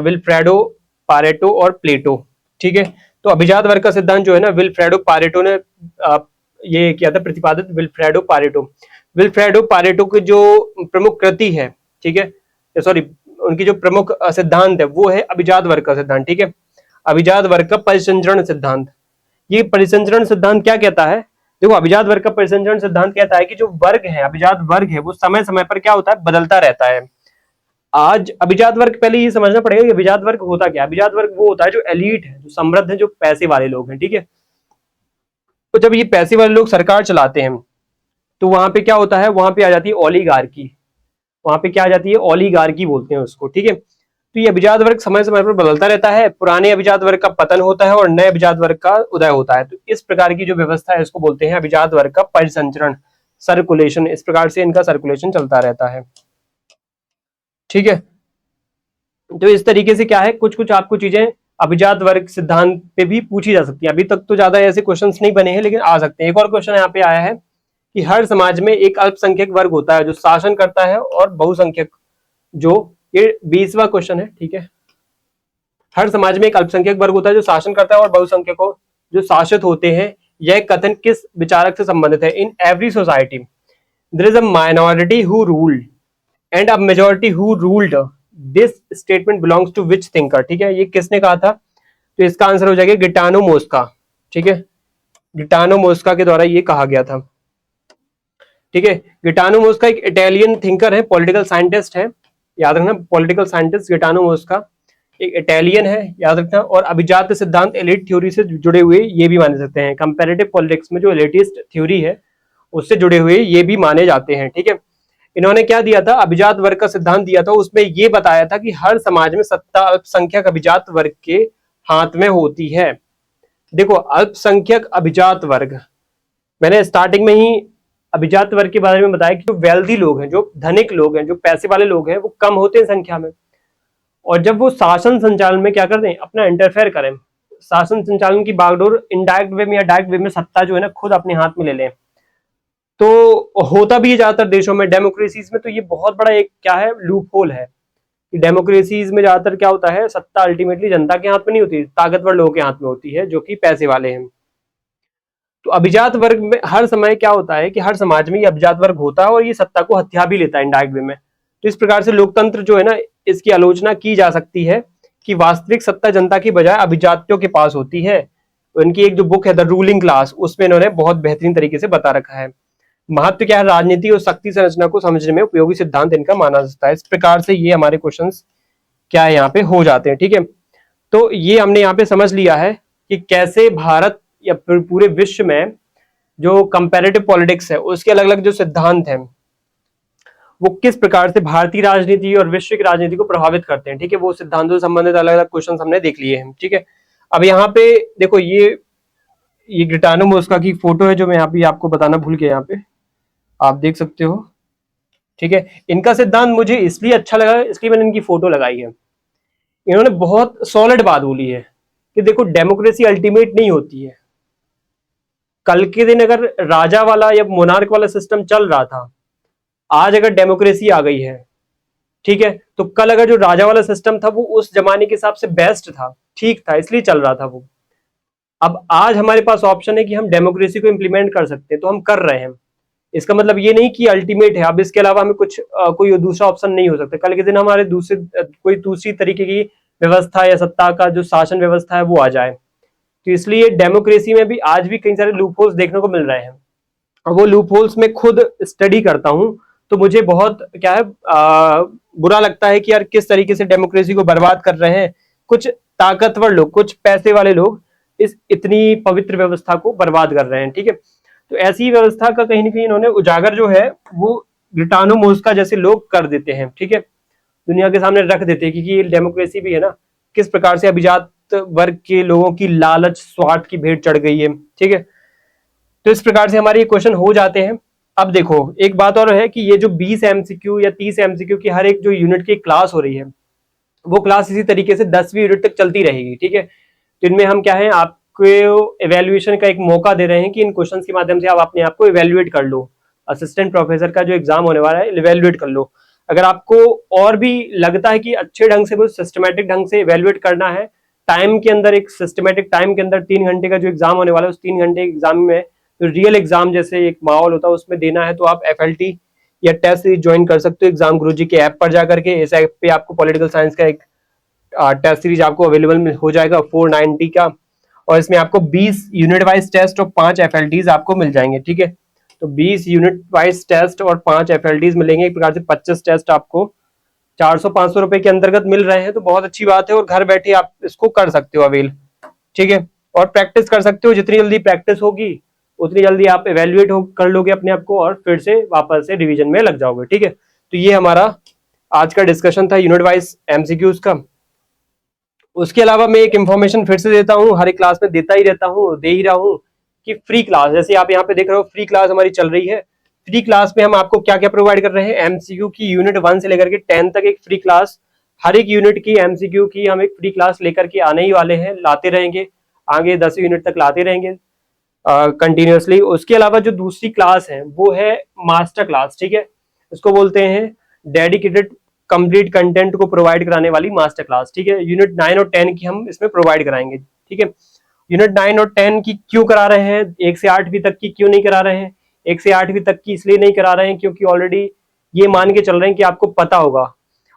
विल्फ्रेडो पारेटो और प्लेटो, ठीक है। तो अभिजात वर्ग का सिद्धांत जो है ना, विल्फ्रेडो पारेटो ने ये किया था प्रतिपादित, विल्फ्रेडो पारेटो की जो प्रमुख कृति है, ठीक है, सॉरी उनकी जो प्रमुख सिद्धांत है वो है अभिजात वर्ग का सिद्धांत, ठीक है। अभिजात वर्ग का परिसंचरण सिद्धांत, ये परिसंचरण सिद्धांत क्या कहता है? देखो, अभिजात वर्ग का परिसंचरण सिद्धांत कहता है कि जो वर्ग है, अभिजात वर्ग है, वो समय समय पर क्या होता है, बदलता रहता है। आज अभिजात वर्ग, पहले ये समझना पड़ेगा कि अभिजात वर्ग होता क्या है। अभिजात वर्ग वो होता है जो एलीट है, जो समृद्ध है, जो पैसे वाले लोग हैं, ठीक है। तो जब ये पैसे वाले लोग सरकार चलाते हैं तो वहां पे क्या होता है, वहां पे आ जाती है ओलिगार्की, वहां पे क्या आ जाती है, ओलिगार्की बोलते हैं उसको, ठीक है। तो ये अभिजात वर्ग समय समय पर बदलता रहता है, पुराने अभिजात वर्ग का पतन होता है और नए अभिजात वर्ग का उदय होता है। तो इस प्रकार की जो व्यवस्था है इसको बोलते हैं अभिजात वर्ग का परिसंचरण, सर्कुलेशन। इस प्रकार से इनका सर्कुलेशन चलता रहता है, ठीक है। तो इस तरीके से क्या है, कुछ कुछ आपको चीजें अभिजात वर्ग सिद्धांत पे भी पूछी जा सकती है। अभी तक तो ज्यादा ऐसे क्वेश्चंस नहीं बने हैं, लेकिन आ सकते हैं। एक और क्वेश्चन यहाँ पे आया है कि हर समाज में एक अल्पसंख्यक वर्ग होता है जो शासन करता है और बहुसंख्यक जो, ये 20वां क्वेश्चन है, ठीक है। हर समाज में एक अल्पसंख्यक वर्ग होता है जो शासन करता है और बहुसंख्यकों जो शासित होते हैं। यह कथन किस विचारक से संबंधित है? In every society there is a minority who ruled and a majority who ruled, this statement belongs to which thinker, ठीक है। ये किसने कहा था? तो इसका आंसर हो जाएगा गिटानो मोस्का, ठीक है। गिटानो मोस्का के द्वारा ये कहा गया था, ठीक है। गिटानो मोस्का एक इटालियन थिंकर है, पॉलिटिकल साइंटिस्ट है, याद रखना, पॉलिटिकल साइंटिस्ट गिटानो मोस्का एक इटालियन है, याद रखना। और अभिजात सिद्धांत एलिट थ्योरी से जुड़े हुए ये भी माने जाते हैं। कंपैरेटिव पॉलिटिक्स में जो एलिटिस्ट थ्योरी है उससे जुड़े हुए ये भी माने जाते हैं, ठीक है। इन्होंने क्या दिया था, अभिजात वर्ग का सिद्धांत दिया था। उसमें ये बताया था कि हर समाज में सत्ता अल्पसंख्यक अभिजात वर्ग के हाथ में होती है। देखो, अल्पसंख्यक अभिजात वर्ग, मैंने स्टार्टिंग में ही अभिजात वर्ग के बारे में बताया कि जो वेल्दी लोग हैं, जो धनिक लोग हैं, जो पैसे वाले लोग हैं, वो कम होते हैं संख्या में। और जब वो शासन संचालन में क्या करते हैं, अपना इंटरफेयर करें, शासन संचालन की बागडोर इनडायरेक्ट वे में या डायरेक्ट वे में सत्ता जो है ना खुद अपने हाथ में ले लें, तो होता भी है ज्यादातर देशों में, डेमोक्रेसीज में। तो ये बहुत बड़ा एक क्या है, लूप होल है कि डेमोक्रेसीज में ज्यादातर क्या होता है, सत्ता अल्टीमेटली जनता के हाथ में नहीं होती, ताकतवर लोगों के हाथ में होती है जो कि पैसे वाले हैं। तो अभिजात वर्ग में हर समय क्या होता है कि हर समाज में ये अभिजात वर्ग होता है और ये सत्ता को हथिया भी लेता है इनडायरेक्ट वे में। तो इस प्रकार से लोकतंत्र जो है ना, इसकी आलोचना की जा सकती है कि वास्तविक सत्ता जनता की बजाय अभिजातियों के पास होती है। उनकी एक जो बुक है द रूलिंग क्लास, उसमें इन्होंने बहुत बेहतरीन तरीके से बता रखा है। महत्व क्या है, राजनीति और शक्ति संरचना को समझने में उपयोगी सिद्धांत इनका माना जाता है। इस प्रकार से ये हमारे क्वेश्चंस क्या है यहाँ पे हो जाते हैं, ठीक है। तो ये हमने यहाँ पे समझ लिया है कि कैसे भारत या पूरे विश्व में जो कंपैरेटिव पॉलिटिक्स है उसके अलग अलग जो सिद्धांत हैं वो किस प्रकार से भारतीय राजनीति और विश्व की राजनीति को प्रभावित करते हैं, ठीक है। वो सिद्धांतों से संबंधित अलग अलग क्वेश्चन हमने देख लिए हैं, ठीक है। अब यहाँ पे देखो, ये गिटानो मोस्का की फोटो है जो मैं यहाँ पे आपको बताना भूल गया, यहाँ पे आप देख सकते हो, ठीक है। इनका सिद्धांत मुझे इसलिए अच्छा लगा, इसलिए मैंने इनकी फोटो लगाई है। इन्होंने बहुत सॉलिड बात बोली है कि देखो, डेमोक्रेसी अल्टीमेट नहीं होती है। कल के दिन अगर राजा वाला या मोनार्क वाला सिस्टम चल रहा था, आज अगर डेमोक्रेसी आ गई है, ठीक है, तो कल अगर जो राजा वाला सिस्टम था वो उस जमाने के हिसाब से बेस्ट था, ठीक था, इसलिए चल रहा था वो। अब आज हमारे पास ऑप्शन है कि हम डेमोक्रेसी को इंप्लीमेंट कर सकते हैं, तो हम कर रहे हैं। इसका मतलब ये नहीं कि अल्टीमेट है, अब इसके अलावा हमें कुछ कोई दूसरा ऑप्शन नहीं हो सकता। कल के दिन हमारे दूसरे कोई दूसरी तरीके की व्यवस्था या सत्ता का जो शासन व्यवस्था है वो आ जाए। तो इसलिए डेमोक्रेसी में भी आज भी कई सारे लूप होल्स देखने को मिल रहे हैं, और वो लूप होल्स में खुद स्टडी करता हूं, तो मुझे बहुत क्या है बुरा लगता है कि यार किस तरीके से डेमोक्रेसी को बर्बाद कर रहे हैं कुछ ताकतवर लोग, कुछ पैसे वाले लोग इस इतनी पवित्र व्यवस्था को बर्बाद कर रहे हैं। ठीक है, तो ऐसी व्यवस्था का कहीं ना कहीं इन्होंने उजागर जो है वो गिटानो मोस्का जैसे लोग कर देते हैं। ठीक है, दुनिया के सामने रख देते हैं कि ये डेमोक्रेसी भी है ना, किस प्रकार से अभिजात वर्ग के लोगों की लालच स्वार्थ की भेंट चढ़ गई है। ठीक है, तो इस प्रकार से हमारे ये क्वेश्चन हो जाते हैं। अब देखो एक बात और है कि ये जो 20 एमसीक्यू या 30 एमसीक्यू की हर एक जो यूनिट की क्लास हो रही है, वो क्लास इसी तरीके से 10वीं यूनिट तक चलती रहेगी। ठीक है, तो इनमें हम क्या है आपको एवेल्युएशन का एक मौका दे रहे हैं कि इन क्वेश्चन के माध्यम से आप अपने आप को इवेल्युएट कर लो। असिस्टेंट प्रोफेसर का जो एग्जाम होने वाला है इवेल्युएट कर लो। अगर आपको और भी लगता है कि अच्छे ढंग से सिस्टमेटिक ढंग से इवेल्युएट करना है, टाइम के अंदर एक सिस्टमेटिक टाइम के अंदर 3 घंटे का जो एग्जाम होने वाला है उस 3 घंटे एग्जाम में तो रियल एग्जाम जैसे एक माहौल होता है उसमें देना है, तो आप FLT या टेस्ट सीरीज ज्वाइन कर सकते हो एग्जाम गुरुजी के ऐप पर जाकर के। इस ऐप पे आपको पॉलिटिकल साइंस का एक टेस्ट सीरीज आपको अवेलेबल हो जाएगा 490 का, और इसमें आपको 20 यूनिट वाइज टेस्ट और 5 FLTs आपको मिल जाएंगे। ठीक है, तो 20 यूनिट वाइज टेस्ट और 5 FLTs मिलेंगे, एक प्रकार से 25 टेस्ट आपको 400-500 रुपए के अंतर्गत मिल रहे हैं, तो बहुत अच्छी बात है और घर बैठे आप इसको कर सकते हो अवेल। ठीक है, और प्रैक्टिस कर सकते हो, जितनी जल्दी प्रैक्टिस होगी उतनी जल्दी आप इवेल्युएट कर लोगे अपने आप को और फिर से वापस से रिवीजन में लग जाओगे। ठीक है, तो ये हमारा आज का डिस्कशन था यूनिट वाइज एमसीक्यूज का। उसके अलावा मैं एक इंफॉर्मेशन फिर से देता हूँ, हर एक क्लास में देता ही रहता हूँ, दे ही रहा हूँ कि फ्री क्लास, जैसे आप यहाँ पे देख रहे हो फ्री क्लास हमारी चल रही है। फ्री क्लास में हम आपको क्या क्या प्रोवाइड कर रहे हैं, एमसीक्यू की यूनिट 1 से लेकर के 10 तक एक फ्री क्लास, हर एक यूनिट की एमसीक्यू की हम एक फ्री क्लास लेकर के आने ही वाले हैं, लाते रहेंगे, आगे 10 यूनिट तक लाते रहेंगे कंटिन्यूअसली। उसके अलावा जो दूसरी क्लास है वो है मास्टर क्लास। ठीक है, इसको बोलते हैं डेडिकेटेड कंप्लीट कंटेंट को प्रोवाइड कराने वाली मास्टर क्लास। ठीक है, यूनिट 9 और 10 की हम इसमें प्रोवाइड कराएंगे। ठीक है, यूनिट 9 और 10 की क्यों करा रहे हैं, 1 से 8वीं तक की क्यों नहीं करा रहे हैं? 1 से 8वीं तक की इसलिए नहीं करा रहे हैं क्योंकि ऑलरेडी ये मान के चल रहे हैं कि आपको पता होगा,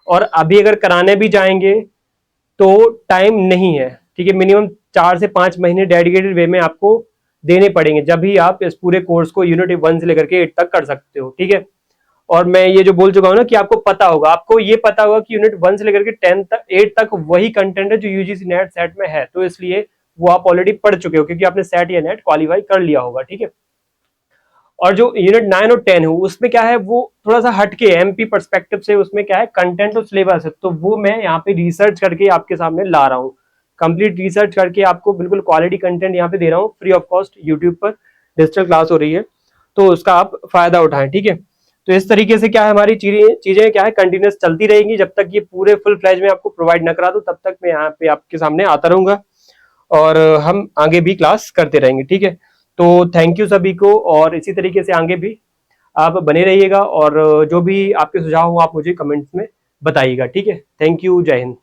और अभी अगर कराने भी जाएंगे तो टाइम नहीं है। ठीक है, मिनिमम 4 से 5 महीने डेडिकेटेड वे में आपको देने पड़ेंगे, जब भी आप इस पूरे कोर्स को यूनिट 1 से लेकर के 8 तक कर सकते हो। ठीक है, और मैं ये जो बोल चुका हूँ ना कि आपको पता होगा, आपको ये पता होगा कि यूनिट 1 से लेकर के 10 तक 8 तक वही कंटेंट है जो यूजीसी नेट सेट में है, तो इसलिए वो आप ऑलरेडी पढ़ चुके हो क्योंकि आपने सेट या नेट क्वालिफाई कर लिया होगा। ठीक है, और जो यूनिट 9 और 10 है उसमें क्या है वो थोड़ा सा हटके एमपी पर्सपेक्टिव से, उसमें क्या है कंटेंट और सिलेबस है, तो वो मैं यहाँ पे रिसर्च करके आपके सामने ला रहा हूँ, कंप्लीट रिसर्च करके आपको बिल्कुल क्वालिटी कंटेंट यहाँ पे दे रहा हूँ फ्री ऑफ कॉस्ट। यूट्यूब पर डिजिटल क्लास हो रही है तो उसका आप फायदा उठाएं। ठीक है, तो इस तरीके से क्या है हमारी चीजें क्या है कंटिन्यूस चलती रहेंगी, जब तक ये पूरे फुल फ्लैज में आपको प्रोवाइड न करा दो तब तक मैं यहाँ पे आपके सामने आता रहूंगा और हम आगे भी क्लास करते रहेंगे। ठीक है, तो थैंक यू सभी को, और इसी तरीके से आगे भी आप बने रहिएगा और जो भी आपके सुझाव हो आप मुझे कमेंट्स में बताइएगा। ठीक है, थैंक यू, जय हिंद।